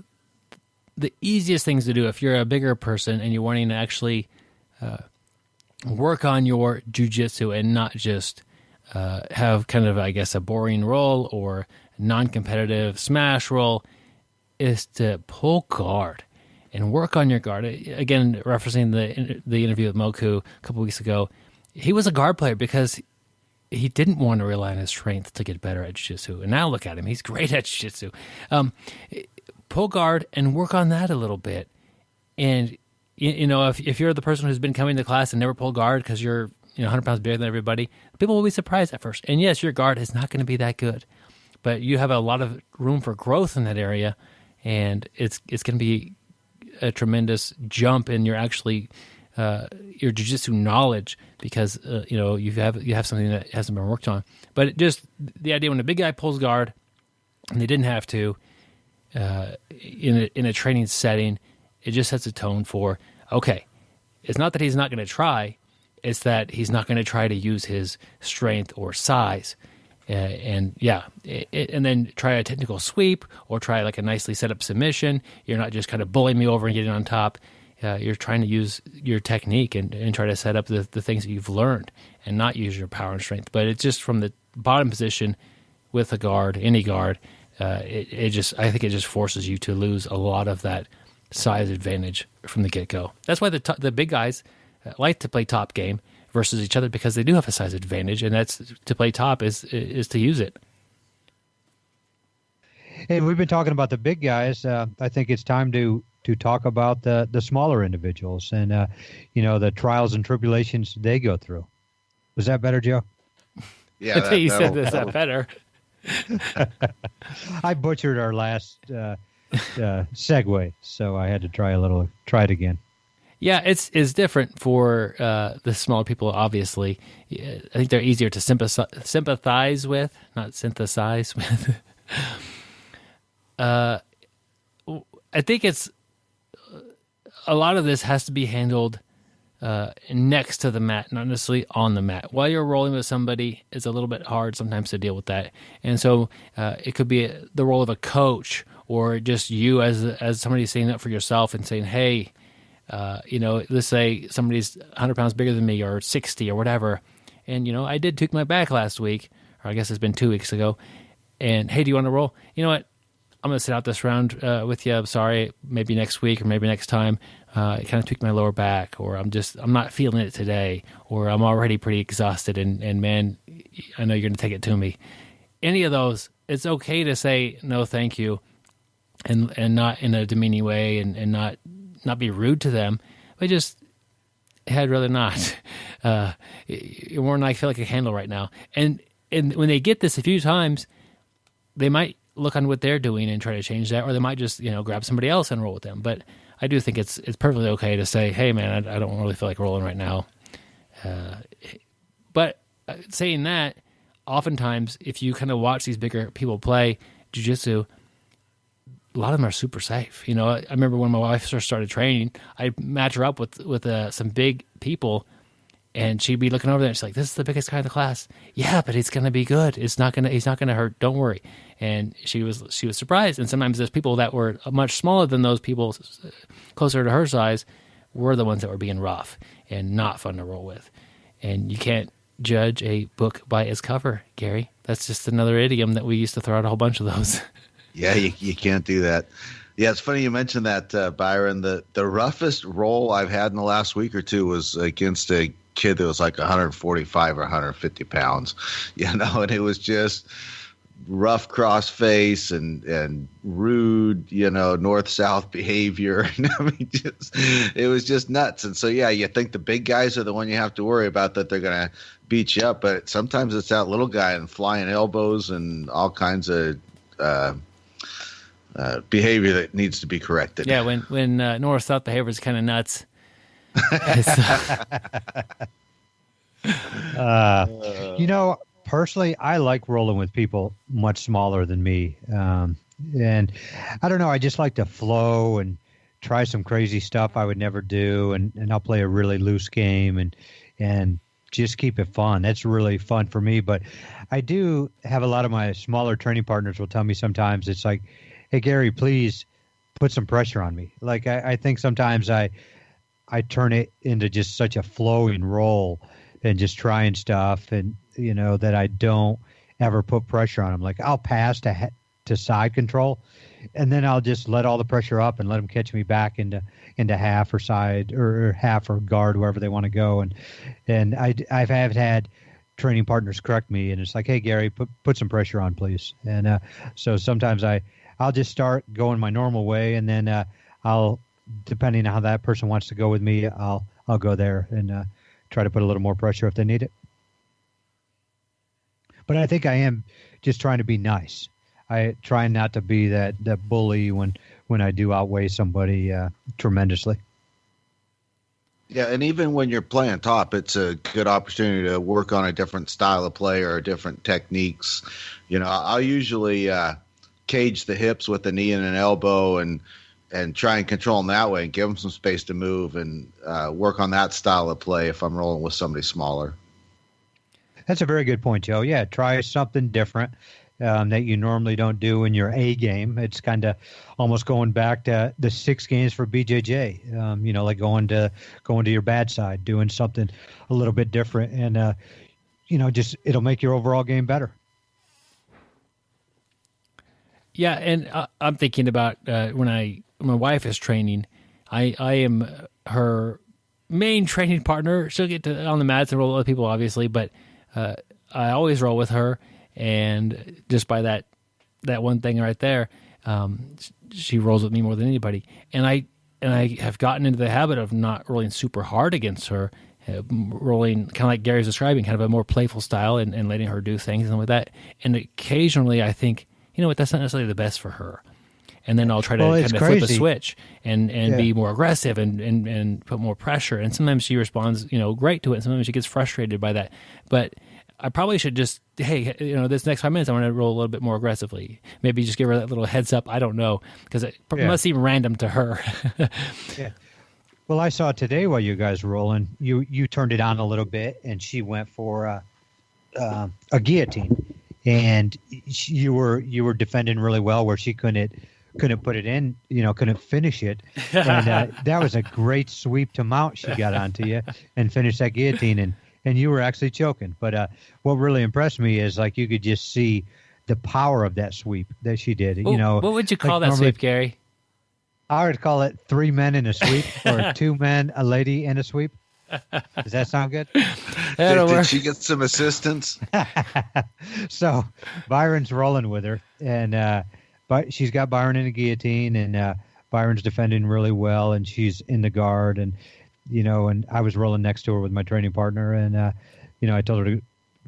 easiest things to do if you're a bigger person and you're wanting to actually work on your jiu-jitsu and not just have kind of, I guess, a boring roll or non-competitive smash roll, is to pull guard and work on your guard. Again, referencing the interview with Moku a couple weeks ago, he was a guard player because he didn't want to rely on his strength to get better at jiu-jitsu. And now look at him. He's great at jiu-jitsu. Pull guard and work on that a little bit. And, if you're the person who's been coming to class and never pulled guard because you're 100 pounds bigger than everybody, people will be surprised at first. And yes, your guard is not going to be that good, but you have a lot of room for growth in that area, and it's going to be a tremendous jump in your your jiu-jitsu knowledge because you have something that hasn't been worked on. But just the idea when a big guy pulls guard and they didn't have to in a training setting, it just sets a tone for, okay, it's not that he's not going to try, it's that he's not going to try to use his strength or size. And then try a technical sweep or try like a nicely set up submission. You're not just kind of bullying me over and getting on top. You're trying to use your technique and try to set up the things that you've learned and not use your power and strength. But it's just from the bottom position with a guard, any guard, I think it just forces you to lose a lot of that size advantage from the get-go. That's why the big guys like to play top game versus each other, because they do have a size advantage, and that's to play top is to use it. Hey, we've been talking about the big guys. I think it's time to talk about the smaller individuals and the trials and tribulations they go through. Was that better, Joe? Yeah, I think you said this better. I butchered our last segue, so I had to try it again. Yeah, it's different for the smaller people, obviously. I think they're easier to sympathize with, not synthesize with. I think it's a lot of this has to be handled next to the mat, not necessarily on the mat. While you're rolling with somebody, it's a little bit hard sometimes to deal with that. And so it could be the role of a coach or just you as somebody standing up for yourself and saying, hey, let's say somebody's 100 pounds bigger than me or 60 or whatever. And, I did tweak my back last week, or I guess it's been 2 weeks ago. And, hey, do you want to roll? You know what? I'm going to sit out this round with you. I'm sorry. Maybe next week or maybe next time. I kind of tweaked my lower back, or I'm not feeling it today, or I'm already pretty exhausted. And man, I know you're going to take it to me. Any of those, it's okay to say no, thank you, and not in a demeaning way and not be rude to them, but just, I'd rather not. You're more than I feel like I can handle right now. And when they get this a few times, they might look on what they're doing and try to change that, or they might just, grab somebody else and roll with them. But I do think it's perfectly okay to say, hey, man, I don't really feel like rolling right now. But saying that, oftentimes, if you kind of watch these bigger people play jiu-jitsu, a lot of them are super safe. I remember when my wife first started training, I'd match her up with some big people, and she'd be looking over there and she's like, this is the biggest guy in the class. Yeah, but it's going to be good. He's not going to hurt. Don't worry. And she was surprised. And sometimes there's people that were much smaller than those people closer to her size were the ones that were being rough and not fun to roll with. And you can't judge a book by its cover, Gary. That's just another idiom that we used to throw out a whole bunch of those. Yeah, you can't do that. Yeah, it's funny you mentioned that, Byron. The roughest roll I've had in the last week or two was against a kid that was like 145 or 150 pounds, and it was just rough cross face and rude, north-south behavior. I mean, it was just nuts. And so, yeah, you think the big guys are the one you have to worry about, that they're going to beat you up. But sometimes it's that little guy and flying elbows and all kinds of behavior that needs to be corrected. Yeah, when north-south behavior is kind of nuts. Personally, I like rolling with people much smaller than me. And I don't know, I just like to flow and try some crazy stuff I would never do. And I'll play a really loose game and just keep it fun. That's really fun for me. But I do have a lot of my smaller training partners will tell me sometimes, it's like, hey, Gary, please put some pressure on me. Like, I think sometimes I turn it into just such a flowing roll and just trying stuff, and that I don't ever put pressure on them. Like, I'll pass to side control, and then I'll just let all the pressure up and let them catch me back into half or side or half or guard, wherever they want to go. And I've had training partners correct me, and it's like, hey, Gary, put some pressure on, please. And so sometimes I'll just start going my normal way, and then I'll, depending on how that person wants to go with me, I'll go there and try to put a little more pressure if they need it. But I think I am just trying to be nice. I try not to be that bully when I do outweigh somebody tremendously. Yeah, and even when you're playing top, it's a good opportunity to work on a different style of play or different techniques. I'll usually cage the hips with a knee and an elbow and try and control them that way and give them some space to move and work on that style of play if I'm rolling with somebody smaller. That's a very good point, Joe. Yeah, try something different that you normally don't do in your A game. It's kind of almost going back to the 6 games for BJJ. Like going to your bad side, doing something a little bit different, and just it'll make your overall game better. Yeah, and I'm thinking about when my wife is training, I am her main training partner. She'll get on the mats and roll with other people, obviously, but I always roll with her, and just by that one thing right there, she rolls with me more than anybody. And I have gotten into the habit of not rolling super hard against her, rolling kind of like Gary's describing, kind of a more playful style, and letting her do things and like that. And occasionally I think, you know what, that's not necessarily the best for her. And then I'll try to kind of flip a switch and be more aggressive and put more pressure. And sometimes she responds, great to it. And sometimes she gets frustrated by that. But I probably should just, hey, this next 5 minutes, I want to roll a little bit more aggressively. Maybe just give her that little heads up. I don't know, because it must seem random to her. Yeah. Well, I saw today while you guys were rolling, you turned it on a little bit, and she went for a guillotine. And you were defending really well where she couldn't put it in, couldn't finish it. And that was a great sweep to mount she got onto you and finish that guillotine. And you were actually choking. But what really impressed me is like you could just see the power of that sweep that she did. What would you call that sweep, Gary? I would call it 3 men in a sweep or 2 men, a lady in a sweep. Does that sound good? Did she get some assistance? So Byron's rolling with her, and but she's got Byron in a guillotine, and Byron's defending really well, and she's in the guard, and and I was rolling next to her with my training partner, and I told her to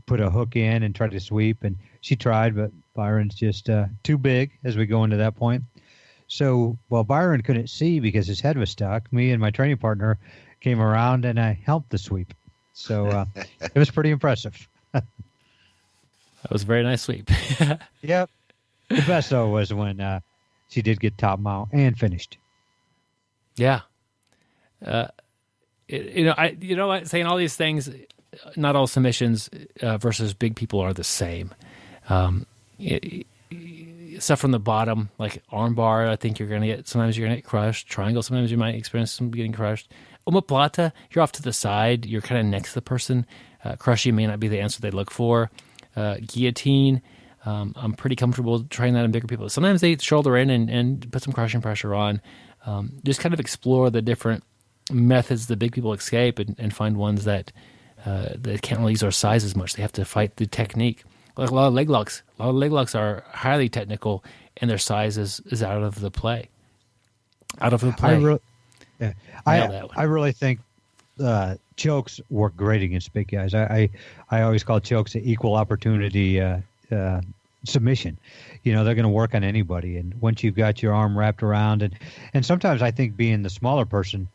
put a hook in and try to sweep, and she tried, but Byron's just too big as we go into that point. So while Byron couldn't see because his head was stuck, me and my training partner came around and I helped the sweep. So it was pretty impressive. That was a very nice sweep. Yep. The best though was when she did get top mount and finished. Yeah. Saying all these things, not all submissions versus big people are the same. Stuff from the bottom, like armbar, I think sometimes you're going to get crushed. Triangle, sometimes you might experience some getting crushed. Omoplata, you're off to the side. You're kind of next to the person. Crushing may not be the answer they look for. Guillotine, I'm pretty comfortable trying that on bigger people. Sometimes they shoulder in and put some crushing pressure on. Just kind of explore the different methods the big people escape and find ones that can't really use our size as much. They have to fight the technique. Like a lot of leg locks. A lot of leg locks are highly technical, and their size is out of the play. Out of the play. I really think chokes work great against big guys. I always call chokes an equal opportunity submission. They're going to work on anybody, and once you've got your arm wrapped around, and sometimes I think being the smaller person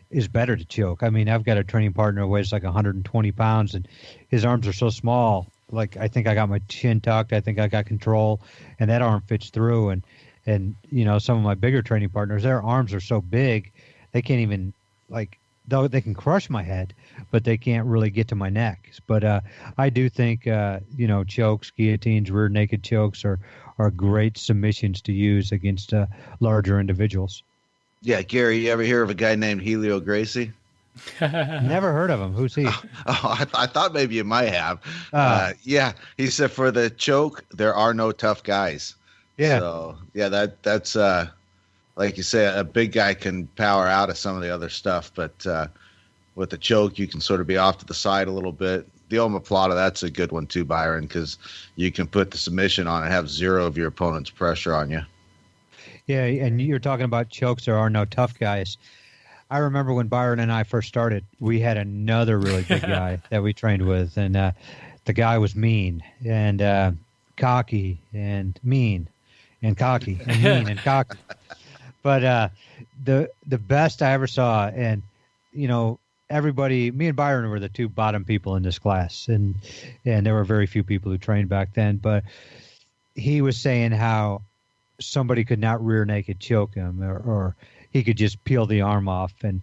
is better to choke. I mean, I've got a training partner who weighs like 120 pounds, and his arms are so small. Like, I think I got my chin tucked. I think I got control, and that arm fits through. And some of my bigger training partners, their arms are so big, they can't even, though they can crush my head, but they can't really get to my neck. But I do think, chokes, guillotines, rear naked chokes are great submissions to use against larger individuals. Yeah, Gary, you ever hear of a guy named Helio Gracie? Never heard of him. Who's he? I thought maybe you might have. Yeah, he said for the choke, there are no tough guys. Yeah. So yeah, that's like you say, a big guy can power out of some of the other stuff, but with the choke, you can sort of be off to the side a little bit. The omoplata, that's a good one too, Byron, because you can put the submission on and have zero of your opponent's pressure on you. Yeah, and you're talking about chokes. There are no tough guys. I remember when Byron and I first started, we had another really big guy that we trained with, and the guy was mean and cocky and mean and cocky and mean and cocky. But the best I ever saw, and everybody, me and Byron were the two bottom people in this class, and there were very few people who trained back then. But he was saying how somebody could not rear naked choke him, or he could just peel the arm off. And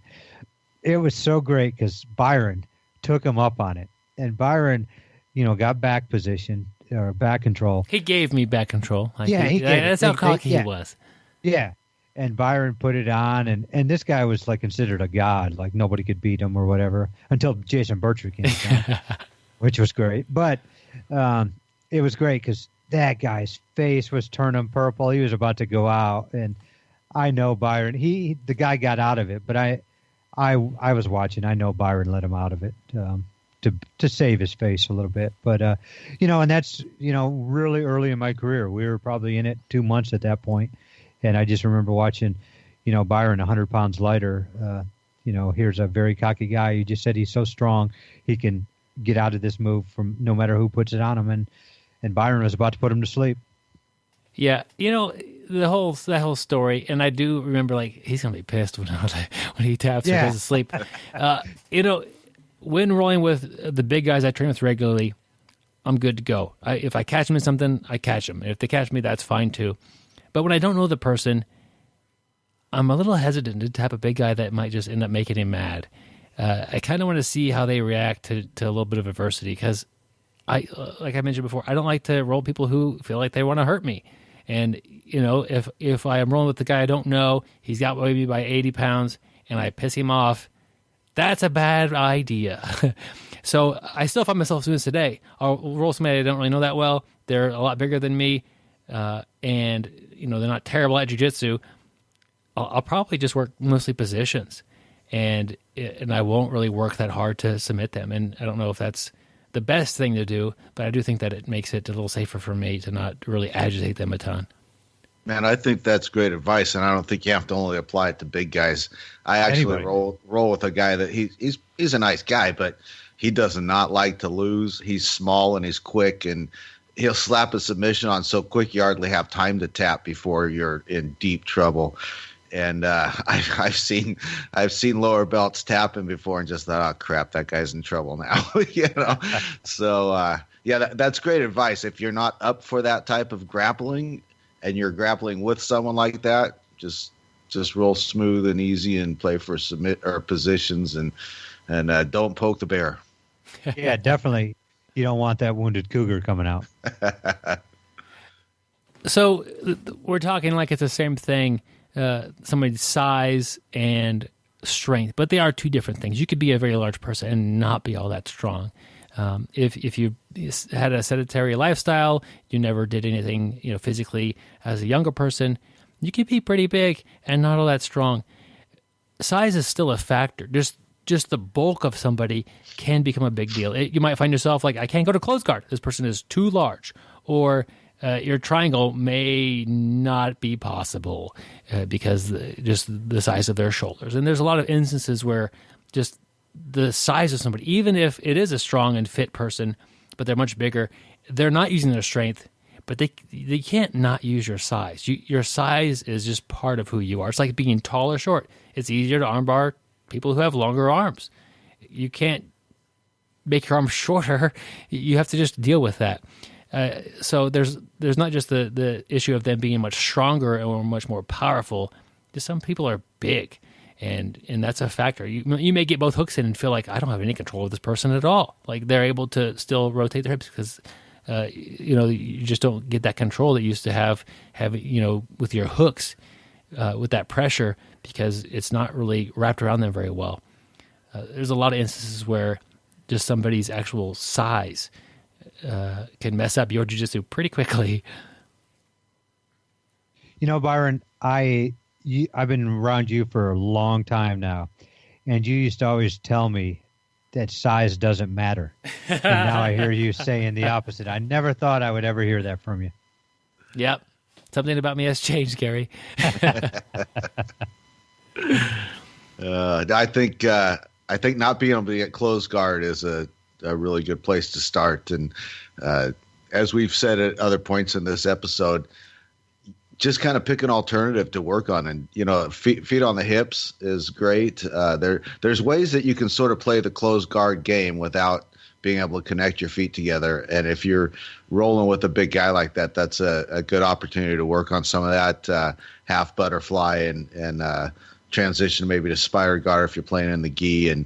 it was so great because Byron took him up on it. And Byron got back position or back control. He gave me back control. That's how cocky he was. Yeah. And Byron put it on, and this guy was like considered a god, like nobody could beat him or whatever, until Jason Birchwood came down, which was great. But it was great because that guy's face was turning purple. He was about to go out, and I know Byron. The guy got out of it, but I was watching. I know Byron let him out of it to save his face a little bit. But and that's really early in my career. We were probably in it 2 months at that point. And I just remember watching, Byron 100 pounds lighter. Here's a very cocky guy. You just said he's so strong, he can get out of this move from no matter who puts it on him. And Byron was about to put him to sleep. Yeah, that whole story. And I do remember, he's gonna be pissed when he taps or goes to sleep. When rolling with the big guys I train with regularly, I'm good to go. If I catch them in something, I catch them. If they catch me, that's fine too. But when I don't know the person, I'm a little hesitant to tap a big guy that might just end up making him mad. I kind of want to see how they react to a little bit of adversity because, like I mentioned before, I don't like to roll people who feel like they want to hurt me. And, if I am rolling with the guy I don't know, he's got me by 80 pounds, and I piss him off, that's a bad idea. So I still find myself doing this today. I'll roll somebody I don't really know that well. They're a lot bigger than me, and they're not terrible at jiu-jitsu. I'll probably just work mostly positions, and I won't really work that hard to submit them. And I don't know if that's the best thing to do, but I do think that it makes it a little safer for me to not really agitate them a ton. Man, I think that's great advice, and I don't think you have to only apply it to big guys. I actually roll with a guy that he's a nice guy, but he does not like to lose. He's small and he's quick, and he'll slap a submission on so quick you hardly have time to tap before you're in deep trouble. And I've seen lower belts tapping before and just thought, oh crap, that guy's in trouble now. So that's great advice. If you're not up for that type of grappling and you're grappling with someone like that, just roll smooth and easy and play for submit or positions and don't poke the bear. Yeah, definitely. You don't want that wounded cougar coming out. So we're talking like it's the same thing, somebody's size and strength, but they are two different things. You could be a very large person and not be all that strong. If you had a sedentary lifestyle, you never did anything physically as a younger person, you could be pretty big and not all that strong. Size is still a factor. Just the bulk of somebody can become a big deal. You might find yourself like, I can't go to close guard. This person is too large. Or your triangle may not be possible because just the size of their shoulders. And there's a lot of instances where just the size of somebody, even if it is a strong and fit person, but they're much bigger, they're not using their strength, but they can't not use your size. Your size is just part of who you are. It's like being tall or short. It's easier to armbar people who have longer arms. You can't make your arms shorter. You have to just deal with that. So there's not just the issue of them being much stronger or much more powerful. Just some people are big, and that's a factor. You may get both hooks in and feel like, I don't have any control of this person at all. Like they're able to still rotate their hips because you just don't get that control that you used to have with your hooks with that pressure because it's not really wrapped around them very well. There's a lot of instances where just somebody's actual size can mess up your jiu-jitsu pretty quickly. Byron, I've been around you for a long time now, and you used to always tell me that size doesn't matter. And now I hear you saying the opposite. I never thought I would ever hear that from you. Yep. Something about me has changed, Gary. I think not being able to get close guard is a really good place to start. And as we've said at other points in this episode, just kind of pick an alternative to work on. And, feet on the hips is great. There's ways that you can sort of play the close guard game without being able to connect your feet together. And if you're rolling with a big guy like that, that's a good opportunity to work on some of that half butterfly and transition maybe to spider guard if you're playing in the gi. And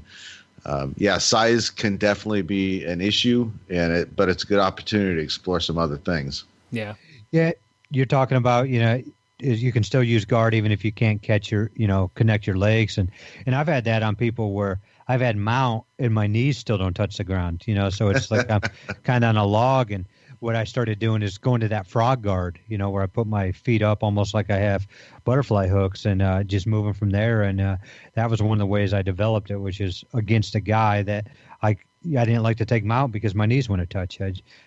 Size can definitely be an issue, but it's a good opportunity to explore some other things. Yeah. Yeah, you're talking about, you can still use guard even if you can't connect your legs. And I've had that on people where I've had mount and my knees still don't touch the ground, so it's like I'm kind of on a log. And what I started doing is going to that frog guard, where I put my feet up almost like I have butterfly hooks and just moving from there. And that was one of the ways I developed it, which is against a guy that I didn't like to take mount because my knees wouldn't touch.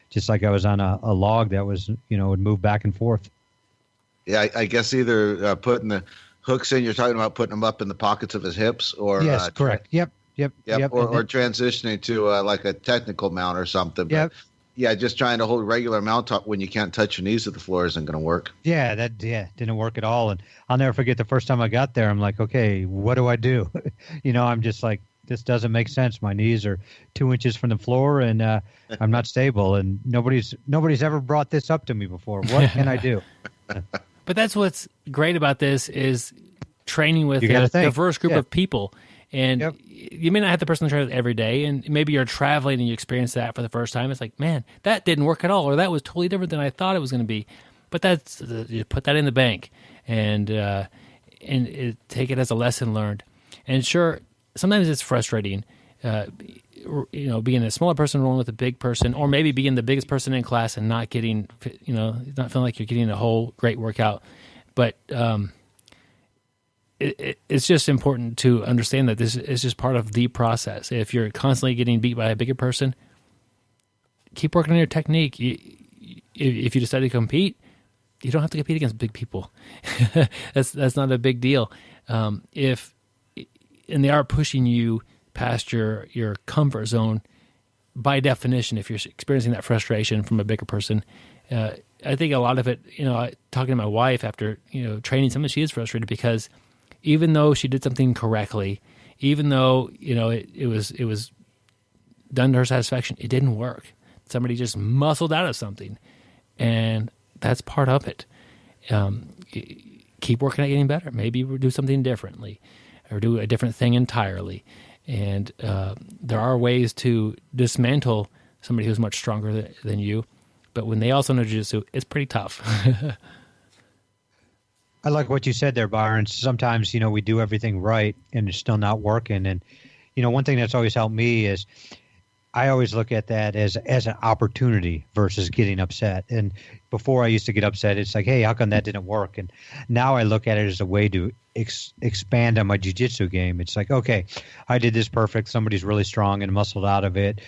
Just like I was on a log that was, would move back and forth. Yeah, I guess either putting the hooks in, you're talking about putting them up in the pockets of his hips, or yes, correct. Yep. Or transitioning to like a technical mount or something. But yep. Yeah, just trying to hold regular mount up when you can't touch your knees to the floor isn't going to work. Yeah, that didn't work at all. And I'll never forget the first time I got there. I'm like, okay, what do I do? I'm just like, this doesn't make sense. My knees are 2 inches from the floor, and I'm not stable. And nobody's ever brought this up to me before. What can I do? But that's what's great about this is training with a diverse group of people. And you may not have the person to train with every day, and maybe you're traveling and you experience that for the first time. It's like, man, that didn't work at all, or that was totally different than I thought it was going to be. But you put that in the bank and take it as a lesson learned. And sure, sometimes it's frustrating, being a smaller person rolling with a big person, or maybe being the biggest person in class and not getting, not feeling like you're getting a whole great workout. But it's just important to understand that this is just part of the process. If you're constantly getting beat by a bigger person, keep working on your technique. If you decide to compete, you don't have to compete against big people. That's not a big deal. And they are pushing you past your comfort zone, by definition, if you're experiencing that frustration from a bigger person. I think a lot of it, talking to my wife after, training someone, she is frustrated because even though she did something correctly, even though, it was done to her satisfaction, it didn't work. Somebody just muscled out of something, and that's part of it. Keep working at getting better. Maybe we'll do something differently or do a different thing entirely. And there are ways to dismantle somebody who's much stronger than you. But when they also know jiu-jitsu, it's pretty tough. I like what you said there, Byron. Sometimes, we do everything right and it's still not working. And, one thing that's always helped me is I always look at that as an opportunity versus getting upset. And before I used to get upset, it's like, hey, how come that didn't work? And now I look at it as a way to expand on my jiu-jitsu game. It's like, okay, I did this perfect. Somebody's really strong and muscled out of it.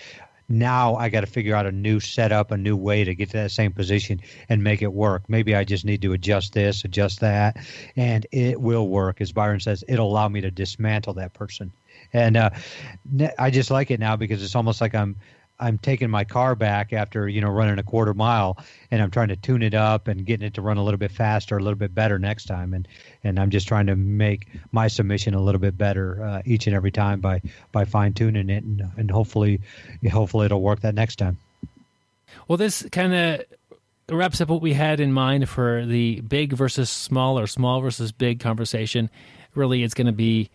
Now I got to figure out a new setup, a new way to get to that same position and make it work. Maybe I just need to adjust this, adjust that, and it will work. As Byron says, it'll allow me to dismantle that person. And I just like it now because it's almost like I'm taking my car back after, running a quarter mile, and I'm trying to tune it up and getting it to run a little bit faster, a little bit better next time. And I'm just trying to make my submission a little bit better each and every time by fine tuning it, and hopefully it'll work that next time. Well, this kind of wraps up what we had in mind for the big versus small or small versus big conversation. Really, it's going to be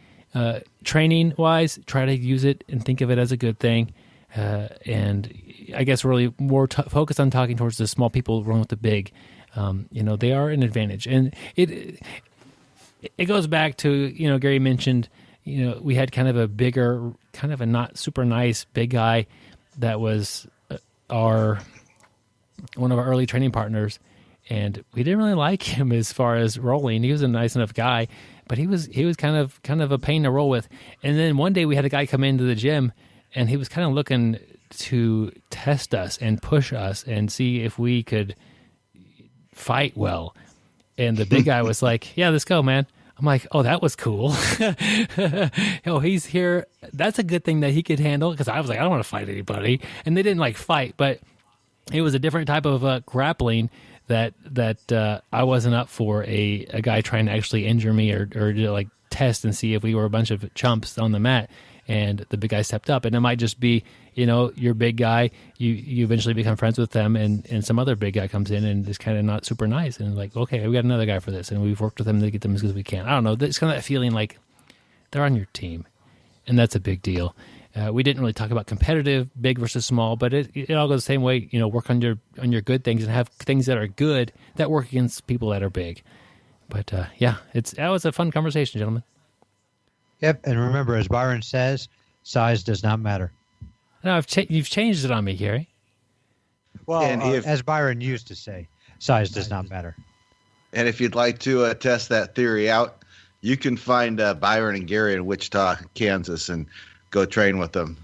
training wise, try to use it and think of it as a good thing. And I guess really more focused on talking towards the small people rolling with the big. They are an advantage. And it goes back to, Gary mentioned, we had kind of a bigger, kind of a not super nice big guy that was one of our early training partners. And we didn't really like him as far as rolling. He was a nice enough guy, but he was kind of a pain to roll with. And then one day we had a guy come into the gym, and he was kind of looking to test us and push us and see if we could fight well. And the big guy was like, yeah, let's go, man. I'm like, oh, that was cool. Oh, he's here. That's a good thing that he could handle, because I was like, I don't want to fight anybody. And they didn't fight, but it was a different type of grappling that I wasn't up for. A guy trying to actually injure me or test and see if we were a bunch of chumps on the mat. And the big guy stepped up, and it might just be, you're a big guy, you eventually become friends with them, and some other big guy comes in and is kind of not super nice, and okay, we got another guy for this, and we've worked with them to get them as good as we can. I don't know, it's kind of that feeling like they're on your team, and that's a big deal. We didn't really talk about competitive, big versus small, but it all goes the same way. Work on your good things and have things that are good that work against people that are big. But that was a fun conversation, gentlemen. Yep, and remember, as Byron says, size does not matter. No, you've changed it on me, Gary. Well, as Byron used to say, size does not matter. And if you'd like to test that theory out, you can find Byron and Gary in Wichita, Kansas, and go train with them.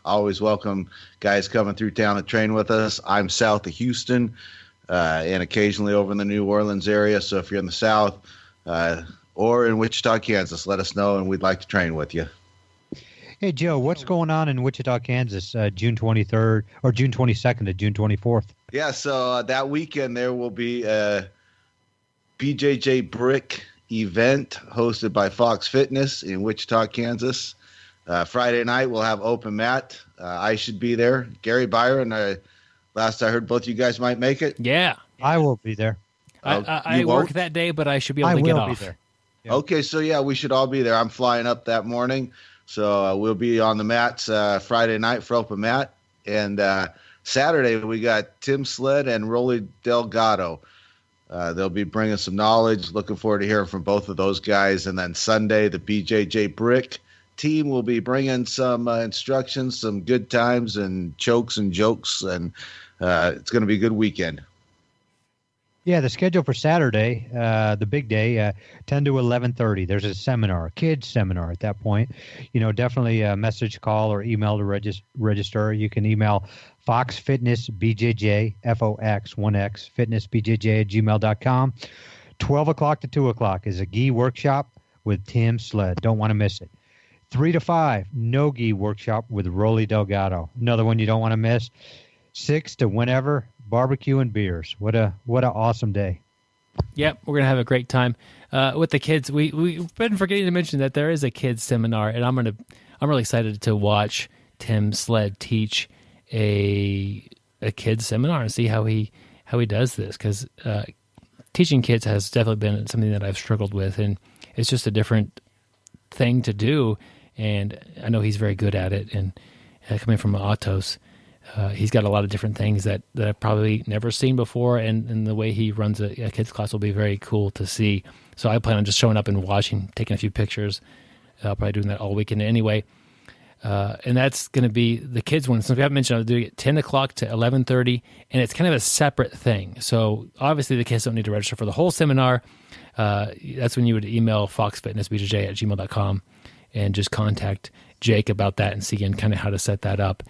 Always welcome guys coming through town to train with us. I'm south of Houston and occasionally over in the New Orleans area. So if you're in the south or in Wichita, Kansas, let us know, and we'd like to train with you. Hey, Joe, what's going on in Wichita, Kansas, June 23rd or June 22nd to June 24th? Yeah, so that weekend there will be a BJJ Brick event hosted by Fox Fitness in Wichita, Kansas. Friday night we'll have open mat. I should be there. Gary, Byron, last I heard both you guys might make it. Yeah. I will be there. I work that day, but I should be able to get off. I will be there. Yeah. Okay, so yeah, we should all be there. I'm flying up that morning. So we'll be on the mats Friday night for open mat. And Saturday we got Tim Sled and Rolly Delgado. They'll be bringing some knowledge. Looking forward to hearing from both of those guys. And then Sunday, the BJJ Brick team will be bringing some instructions, some good times and chokes and jokes. And it's going to be a good weekend. Yeah, the schedule for Saturday, the big day, 10 to 11:30. There's a seminar, a kids seminar at that point. Definitely a message, call, or email to register. You can email Fox Fitness BJJ, FOX, 1X, fitnessbjj@gmail.com. 12 o'clock to 2 o'clock is a gi workshop with Tim Sled. Don't want to miss it. 3 to 5, no gi workshop with Rolly Delgado. Another one you don't want to miss. 6 to whenever, barbecue and beers. What a awesome day. Yep, we're gonna have a great time with the kids. We've been forgetting to mention that there is a kids seminar, and I'm really excited to watch Tim Sled teach a kids seminar and see how he does this, because teaching kids has definitely been something that I've struggled with, and it's just a different thing to do, and I know he's very good at it. And coming from Autos, he's got a lot of different things that I've probably never seen before, and the way he runs a kids class will be very cool to see. So I plan on just showing up and watching, taking a few pictures. I'll probably doing that all weekend anyway. And that's going to be the kids one. So if you haven't mentioned, I'll do it 10 o'clock to 11:30, and it's kind of a separate thing. So obviously the kids don't need to register for the whole seminar. That's when you would email foxfitnessbjj@gmail.com and just contact Jake about that and see again kind of how to set that up.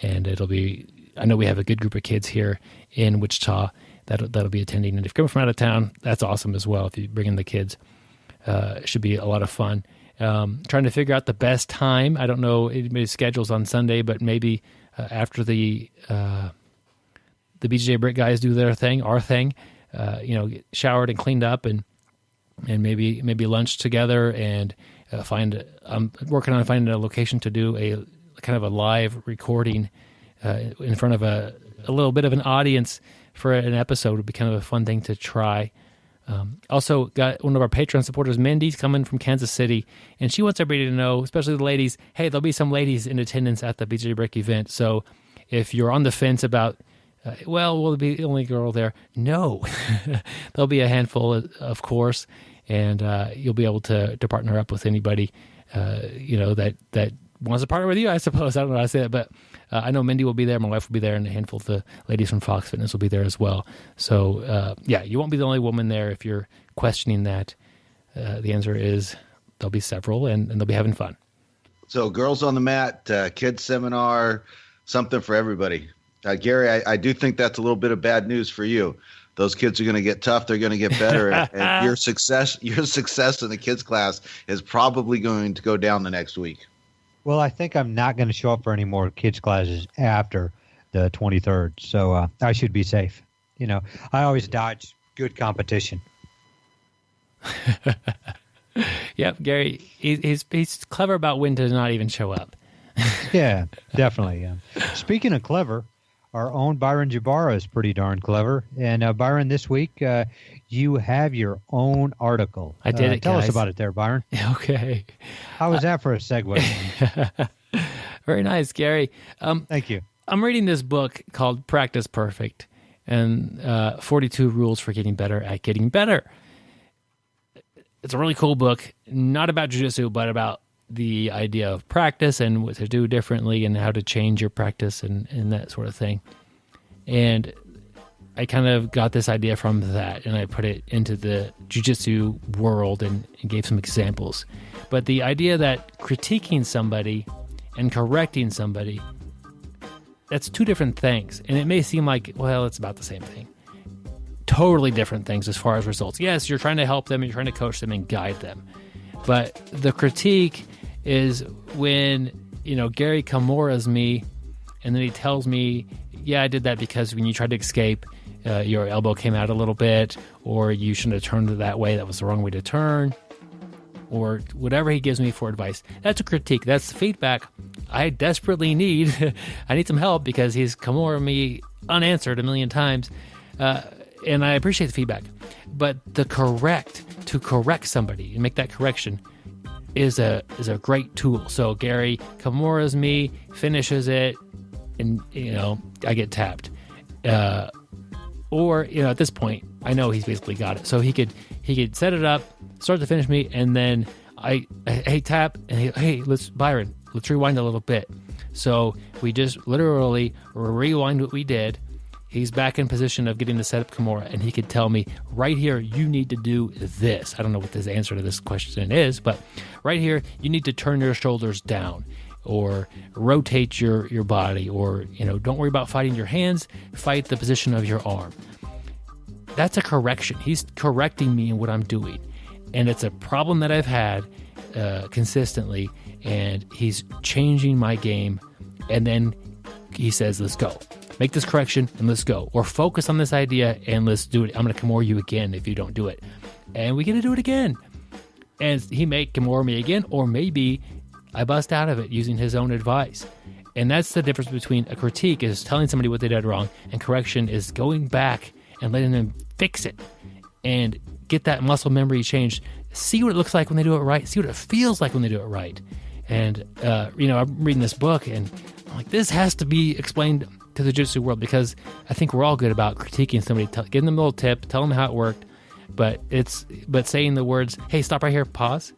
And it'll be, I know we have a good group of kids here in Wichita that'll be attending. And if you're coming from out of town, that's awesome as well. If you bring in the kids, it should be a lot of fun. Trying to figure out the best time. I don't know anybody's schedules on Sunday, but maybe after the BJJ Brick guys do their thing, our thing, get showered and cleaned up, and maybe lunch together, and I'm working on finding a location to do a kind of a live recording in front of a little bit of an audience for an episode. Would be kind of a fun thing to try. Also got one of our Patreon supporters, Mindy's coming from Kansas City, and she wants everybody to know, especially the ladies, hey, there'll be some ladies in attendance at the BJJ Brick event. So if you're on the fence about, will it be the only girl there? No. There'll be a handful, of course, and you'll be able to partner up with anybody, that wants to partner with you, I suppose. I don't know how to say that, but I know Mindy will be there, my wife will be there, and a handful of the ladies from Fox Fitness will be there as well. So, you won't be the only woman there if you're questioning that. The answer is there'll be several, and they'll be having fun. So girls on the mat, kids seminar, something for everybody. Gary, I do think that's a little bit of bad news for you. Those kids are going to get tough. They're going to get better. And your success in the kids class is probably going to go down the next week. Well, I think I'm not going to show up for any more kids classes after the 23rd, so I should be safe. I always dodge good competition. Yep, Gary, he's clever about when to not even show up. Yeah, definitely. Speaking of clever, our own Byron Jabara is pretty darn clever. And Byron, this week you have your own article. I did it, Tell guys. us about it there, Byron. Okay. How was that for a segue? Very nice, Gary. Thank you. I'm reading this book called Practice Perfect and 42 Rules for Getting Better at Getting Better. It's a really cool book, not about jiu-jitsu, but about the idea of practice and what to do differently and how to change your practice and that sort of thing. And I kind of got this idea from that, and I put it into the jiu-jitsu world and gave some examples. But the idea that critiquing somebody and correcting somebody, that's two different things. And it may seem like, well, it's about the same thing. Totally different things as far as results. Yes, you're trying to help them, you're trying to coach them and guide them. But the critique is when, Gary Kimura's me, and then he tells me, yeah, I did that because when you tried to escape, your elbow came out a little bit, or you shouldn't have turned it that way. That was the wrong way to turn, or whatever he gives me for advice. That's a critique. That's feedback I desperately need. I need some help because he's Kimura me unanswered a million times, and I appreciate the feedback. But to correct somebody and make that correction is a great tool. So Gary Kimura's me, finishes it, and I get tapped. Or at this point, I know he's basically got it. So he could set it up, start to finish me, and then I tap, and hey, Byron, let's rewind a little bit. So we just literally rewind what we did. He's back in position of getting the setup Kimura, and he could tell me, right here, you need to do this. I don't know what the answer to this question is, but right here, you need to turn your shoulders down, or rotate your body, or don't worry about fighting your hands, fight the position of your arm. That's a correction. He's correcting me in what I'm doing, and it's a problem that I've had consistently, and he's changing my game. And then he says, let's go, make this correction and let's go, or focus on this idea and let's do it. I'm going to Kimura you again if you don't do it, and we get to do it again. And he may Kimura me again, or maybe I bust out of it using his own advice. And that's the difference between a critique is telling somebody what they did wrong, and correction is going back and letting them fix it and get that muscle memory changed. See what it looks like when they do it right. See what it feels like when they do it right. And, I'm reading this book, and I'm like, this has to be explained to the jiu-jitsu world, because I think we're all good about critiquing somebody, giving them a little tip, telling them how it worked, but saying the words, hey, stop right here, pause.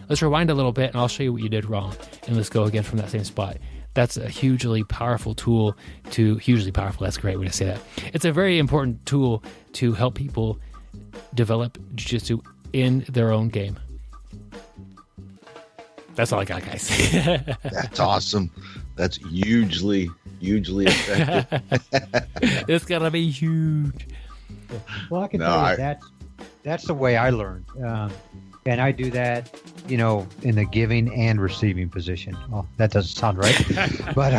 Let's rewind a little bit, and I'll show you what you did wrong, and let's go again from that same spot. That's a hugely powerful tool hugely powerful, that's a great way to say that. It's a very important tool to help people develop jiu-jitsu in their own game. That's all I got, guys. That's awesome. That's hugely effective. It's going to be huge. Well, I can tell you that's the way I learned. And I do that, in the giving and receiving position. Oh, that doesn't sound right. But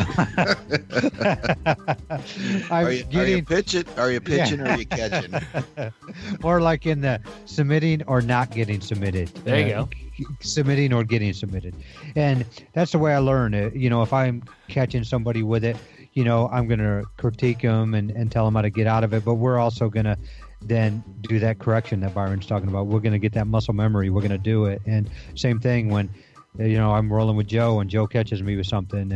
are you pitching? Are you pitching or are you catching? Or like in the submitting or not getting submitted. There you go. Submitting or getting submitted. And that's the way I learn it. If I'm catching somebody with it, I'm going to critique them and tell them how to get out of it. But we're also going to then do that correction that Byron's talking about. We're going to get that muscle memory. We're going to do it. And same thing when, I'm rolling with Joe and Joe catches me with something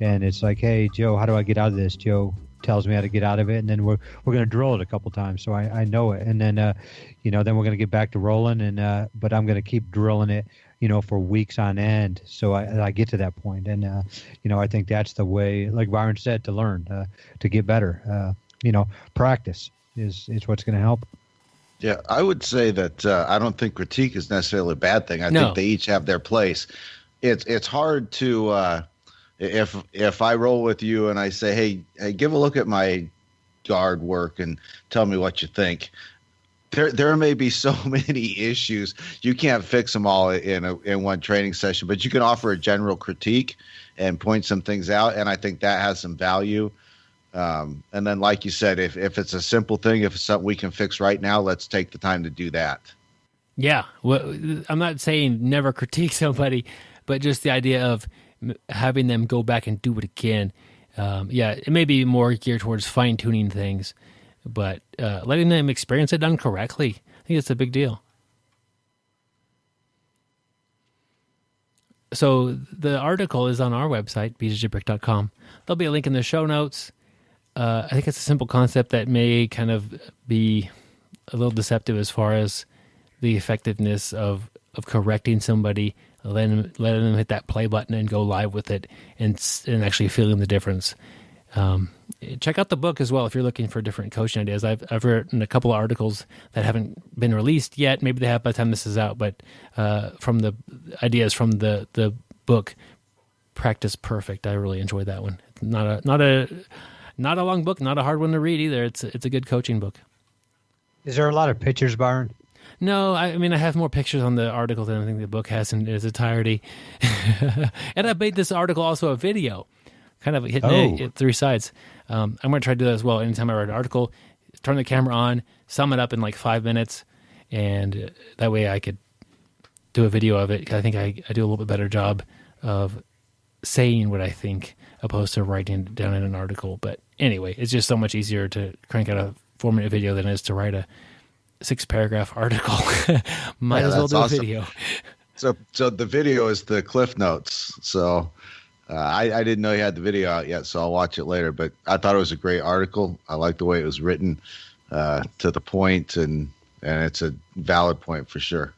and it's like, hey, Joe, how do I get out of this? Joe tells me how to get out of it. And then we're going to drill it a couple times. So I know it. And then, then we're going to get back to rolling but I'm going to keep drilling it, for weeks on end. So I get to that point. And, I think that's the way, like Byron said, to learn, to get better, practice is what's going to help. Yeah, I would say that I don't think critique is necessarily a bad thing. I think they each have their place. It's hard to if I roll with you and I say, hey, give a look at my guard work and tell me what you think. There may be so many issues you can't fix them all in one training session, but you can offer a general critique and point some things out, and I think that has some value. And then, like you said, if it's a simple thing, if it's something we can fix right now, let's take the time to do that. Yeah. Well, I'm not saying never critique somebody, but just the idea of having them go back and do it again. It may be more geared towards fine-tuning things, but letting them experience it done correctly, I think it's a big deal. So the article is on our website, bjjbrick.com. There'll be a link in the show notes. I think it's a simple concept that may kind of be a little deceptive as far as the effectiveness of correcting somebody, letting them hit that play button and go live with it, and actually feeling the difference. Check out the book as well if you're looking for different coaching ideas. I've written a couple of articles that haven't been released yet. Maybe they have by the time this is out, but from the ideas from the book, Practice Perfect. I really enjoyed that one. Not a long book, not a hard one to read either. It's a good coaching book. Is there a lot of pictures, Byron? No, I mean, I have more pictures on the article than I think the book has in its entirety. And I made this article also a video, kind of hitting it 3 sides. I'm going to try to do that as well. Anytime I write an article, turn the camera on, sum it up in like 5 minutes, and that way I could do a video of it. I think I do a little bit better job of saying what I think opposed to writing it down in an article. But anyway, it's just so much easier to crank out a 4-minute video than it is to write a 6-paragraph article. Might as well do a video. So the video is the Cliff Notes. So I didn't know you had the video out yet, so I'll watch it later. But I thought it was a great article. I like the way it was written, to the point, and it's a valid point for sure.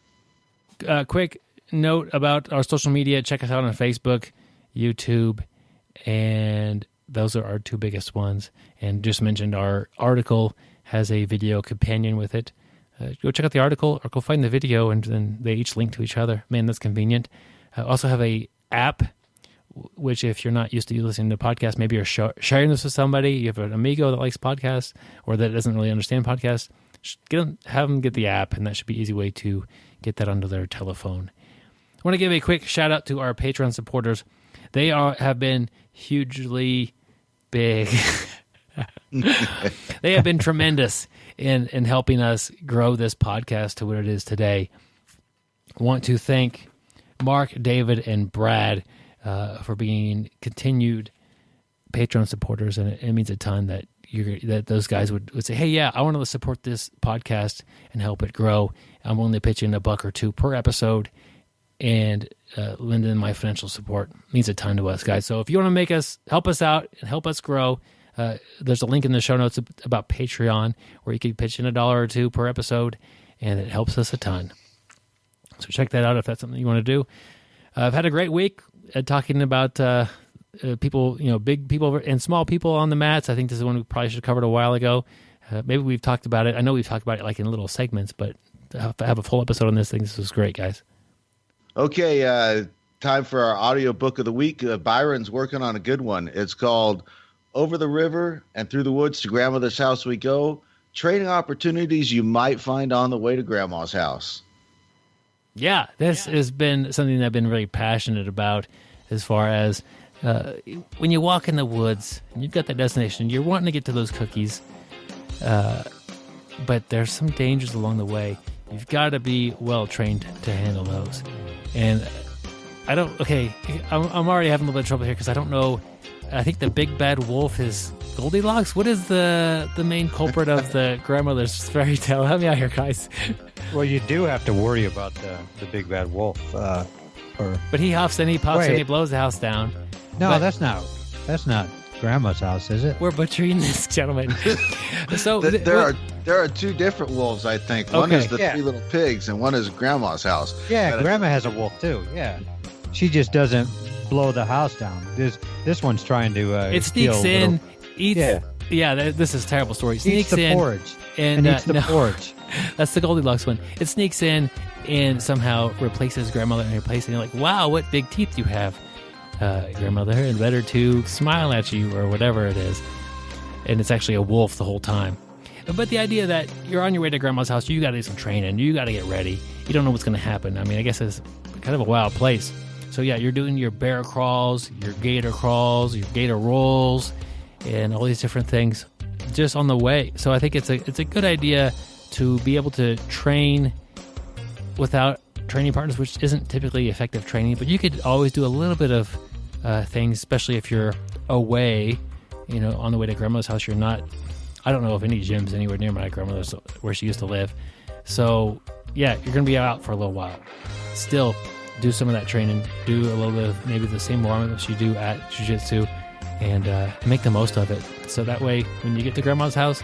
Quick note about our social media. Check us out on Facebook, YouTube, and those are our 2 biggest ones. And just mentioned our article has a video companion with it. Go check out the article or go find the video, and then they each link to each other. Man, that's convenient. Also have a app, which if you're not used to listening to podcasts, maybe you're sharing this with somebody. You have an amigo that likes podcasts or that doesn't really understand podcasts. Have them get the app, and that should be an easy way to get that onto their telephone. I want to give a quick shout out to our Patreon supporters. They have been hugely big. They have been tremendous in helping us grow this podcast to what it is today. I want to thank Mark, David, and Brad for being continued Patreon supporters, and it means a ton that those guys would say, hey, yeah, I want to support this podcast and help it grow. I'm only pitching $1 or $2 per episode, and lend in my financial support. It means a ton to us, guys. So if you want to help us out and help us grow, there's a link in the show notes about Patreon where you can pitch in $1 or $2 per episode, and it helps us a ton. So check that out if that's something you want to do. I've had a great week talking about people, big people and small people on the mats. I think this is one we probably should have covered a while ago. Maybe we've talked about it. I know we've talked about it like in little segments, but to have a full episode on this thing, this was great, guys. Okay, time for our audio book of the week. Byron's working on a good one. It's called Over the River and Through the Woods to Grandmother's House We Go, Training Opportunities You Might Find on the Way to Grandma's House. Yeah, this has been something that I've been really passionate about as far as when you walk in the woods and you've got that destination, you're wanting to get to those cookies, but there's some dangers along the way. You've got to be well-trained to handle those. And I'm already having a little bit of trouble here because I don't know. I think the big bad wolf is Goldilocks. What is the main culprit of the grandmother's fairy tale? Help me out here, guys. Well, you do have to worry about the big bad wolf. But he huffs and he puffs and he blows the house down. No, but that's not Grandma's house, is it? We're butchering this, gentlemen. So there are 2 different wolves, I think. One is the 3 little pigs, and one is Grandma's house. Yeah, Grandma has a wolf too. Yeah, she just doesn't blow the house down. This one's trying to. It sneaks in, eats. Yeah, this is a terrible story. It sneaks eats the in, porridge and eats the porridge. That's the Goldilocks one. It sneaks in and somehow replaces grandmother in her place, and you're like, "Wow, what big teeth you have, grandmother!" And better to smile at you or whatever it is. And it's actually a wolf the whole time. But the idea that you're on your way to grandma's house, you got to do some training, you got to get ready. You don't know what's going to happen. I mean, I guess it's kind of a wild place. So yeah, you're doing your bear crawls, your gator crawls, your gator rolls, and all these different things just on the way. So I think it's a good idea to be able to train without training partners, which isn't typically effective training, but you could always do a little bit of things, especially if you're away, on the way to grandma's house. You're not, I don't know of any gyms anywhere near my grandmother's where she used to live. So yeah, you're going to be out for a little while. Still, do some of that training, do a little bit of maybe the same warm-ups you do at jiu-jitsu, and make the most of it. So that way, when you get to grandma's house,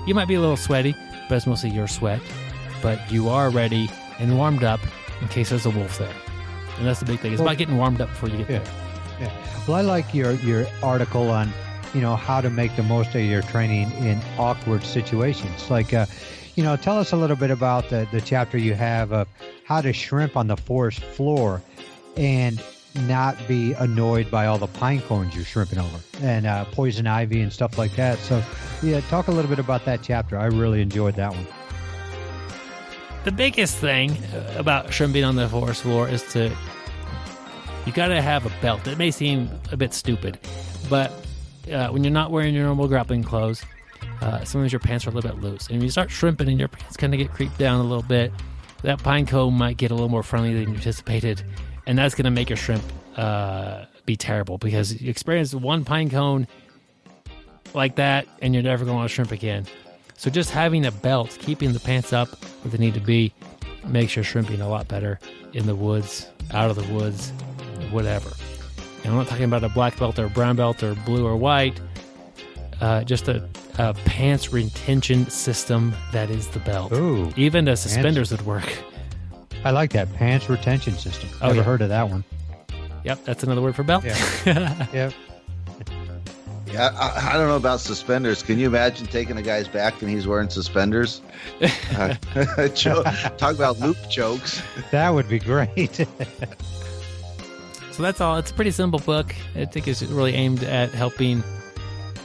you might be a little sweaty, but it's mostly your sweat. But you are ready and warmed up in case there's a wolf there. And that's the big thing. It's about getting warmed up before you get there. Yeah. Well, I like your article on, how to make the most of your training in awkward situations. Like, tell us a little bit about the chapter you have of how to shrimp on the forest floor and not be annoyed by all the pine cones you're shrimping over and poison ivy and stuff like that. So, yeah, talk a little bit about that chapter. I really enjoyed that one. The biggest thing about shrimping on the forest floor is you got to have a belt. It may seem a bit stupid, but when you're not wearing your normal grappling clothes, sometimes your pants are a little bit loose. And when you start shrimping and your pants kind of get creeped down a little bit, that pine cone might get a little more friendly than you anticipated. And that's going to make your shrimp be terrible because you experience one pine cone like that and you're never going to want to shrimp again. So just having a belt, keeping the pants up where they need to be, makes your shrimping a lot better in the woods, out of the woods, whatever. And I'm not talking about a black belt or a brown belt or blue or white, just a pants retention system that is the belt. Ooh, even the suspenders would work. I like that, pants retention system. Oh, Never heard of that one. Yep, that's another word for belt. Yeah. Yep. Yeah, I don't know about suspenders. Can you imagine taking a guy's back and he's wearing suspenders? Talk about loop chokes. That would be great. So that's all. It's a pretty simple book. I think it's really aimed at helping,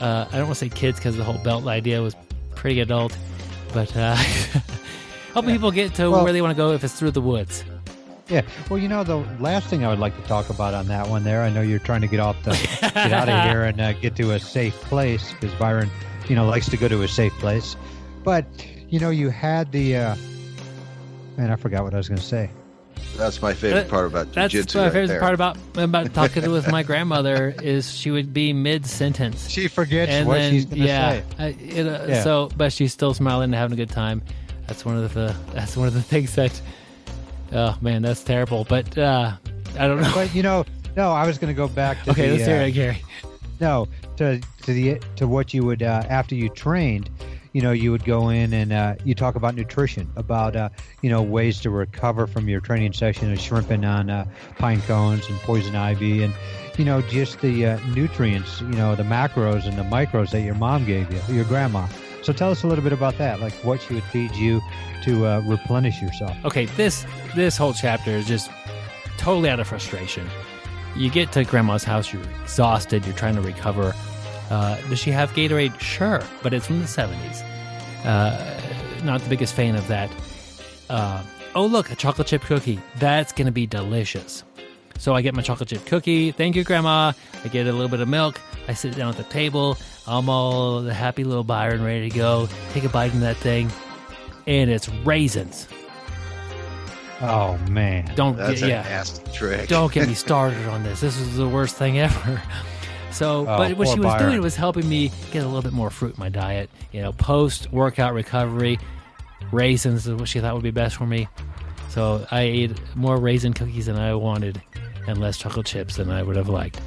I don't want to say kids because the whole belt idea was pretty adult, but helping people get to where they want to go if it's through the woods. Yeah. Well, the last thing I would like to talk about on that one there, I know you're trying to get out of here and get to a safe place because Byron, likes to go to a safe place. But, you had the, man, I forgot what I was going to say. That's my favorite part about jiu-jitsu. That's my favorite part about talking with my grandmother is she would be mid-sentence. She forgets what she's going to say. So, but she's still smiling and having a good time. That's one of the things that... Oh man, that's terrible. But I don't know. But no, I was going to go back to let's hear it, Gary. No, to what you would after you trained, you would go in and you talk about nutrition, about ways to recover from your training session of shrimping on pine cones and poison ivy, and just the nutrients, the macros and the micros that your mom gave you, your grandma. So tell us a little bit about that, like what she would feed you to replenish yourself. Okay, this whole chapter is just totally out of frustration. You get to grandma's house, you're exhausted, you're trying to recover. Does she have Gatorade? Sure, but it's from the 70s. Not the biggest fan of that. Oh, look, a chocolate chip cookie. That's going to be delicious. So I get my chocolate chip cookie. Thank you, Grandma. I get a little bit of milk. I sit down at the table. I'm all the happy little Byron, ready to go. Take a bite in that thing. And it's raisins. Oh, man. That's a nasty trick. Don't get me started on this. This is the worst thing ever. So, but what she was doing was helping me get a little bit more fruit in my diet. Post-workout recovery, raisins is what she thought would be best for me. So I ate more raisin cookies than I wanted and less chocolate chips than I would have liked.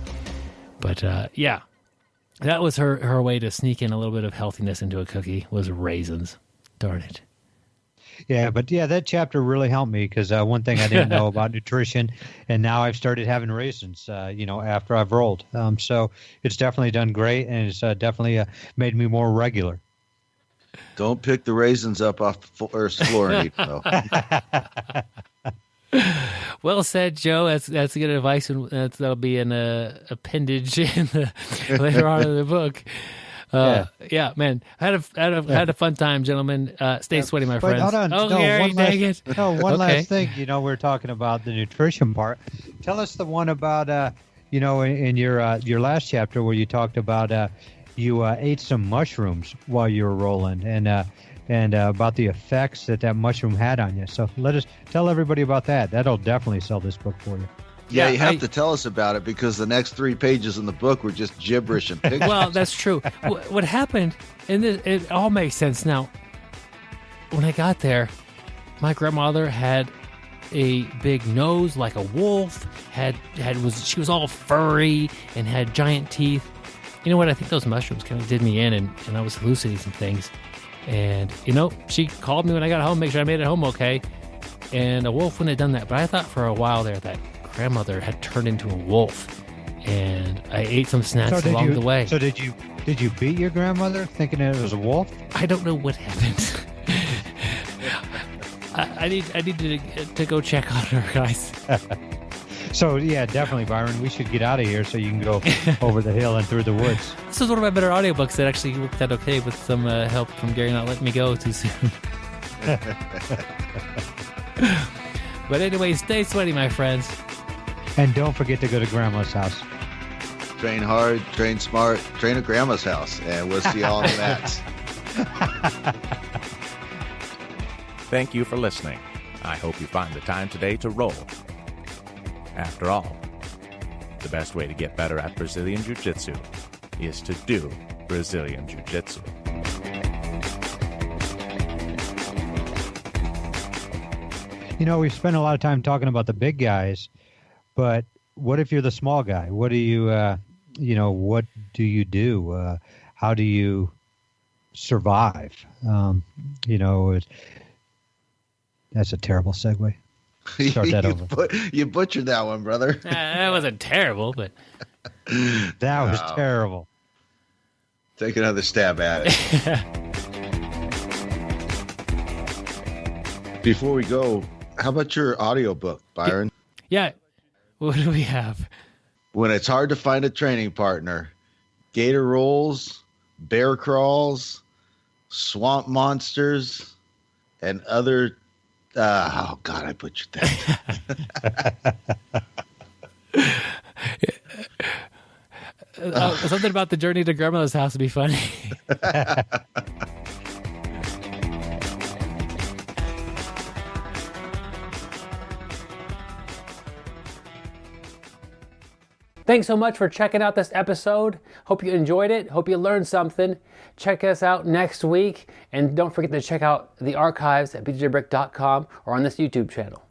But, yeah, that was her way to sneak in a little bit of healthiness into a cookie was raisins. Darn it. Yeah, but that chapter really helped me because one thing I didn't know about nutrition, and now I've started having raisins, after I've rolled. So it's definitely done great, and it's definitely made me more regular. Don't pick the raisins up off the forest floor and eat them, though. Well said, Joe. That's good advice, and that'll be an appendage later on in the book. Yeah, man. I had a fun time, gentlemen. Stay sweaty, my friends. Hold on. Oh, Gary, dang it. One last thing. We're talking about the nutrition part. Tell us the one about, in your last chapter where you talked about you ate some mushrooms while you were rolling and about the effects that mushroom had on you. So tell everybody about that. That'll definitely sell this book for you. Yeah, you have to tell us about it because the next 3 pages in the book were just gibberish and pictures. Well, that's true. What happened, and it all makes sense now. When I got there, my grandmother had a big nose like a wolf. She was all furry and had giant teeth. You know what? I think those mushrooms kind of did me in, and I was hallucinating some things. And, she called me when I got home, make sure I made it home okay. And a wolf wouldn't have done that. But I thought for a while there that grandmother had turned into a wolf. And I ate some snacks along the way. So did you beat your grandmother thinking it was a wolf? I don't know what happened. I need to go check on her, guys. So, yeah, definitely, Byron. We should get out of here so you can go over the hill and through the woods. This is one of my better audiobooks that actually worked out okay with some help from Gary not letting me go too soon. But anyway, stay sweaty, my friends. And don't forget to go to Grandma's house. Train hard, train smart, train at Grandma's house. And we'll see you all on the mats. Thank you for listening. I hope you find the time today to roll. After all, the best way to get better at Brazilian Jiu-Jitsu is to do Brazilian Jiu-Jitsu. We've spent a lot of time talking about the big guys, but what if you're the small guy? What do you, what do you do? How do you survive? That's a terrible segue. Start that over. You butchered that one, brother. That wasn't terrible, but... That was terrible. Take another stab at it. Before we go, how about your audiobook, Byron? Yeah. What do we have? When it's hard to find a training partner, gator rolls, bear crawls, swamp monsters, and other... oh, God, I butchered that. Something about the journey to Grandma's house would be funny. Thanks so much for checking out this episode. Hope you enjoyed it. Hope you learned something. Check us out next week. And don't forget to check out the archives at bjjbrick.com or on this YouTube channel.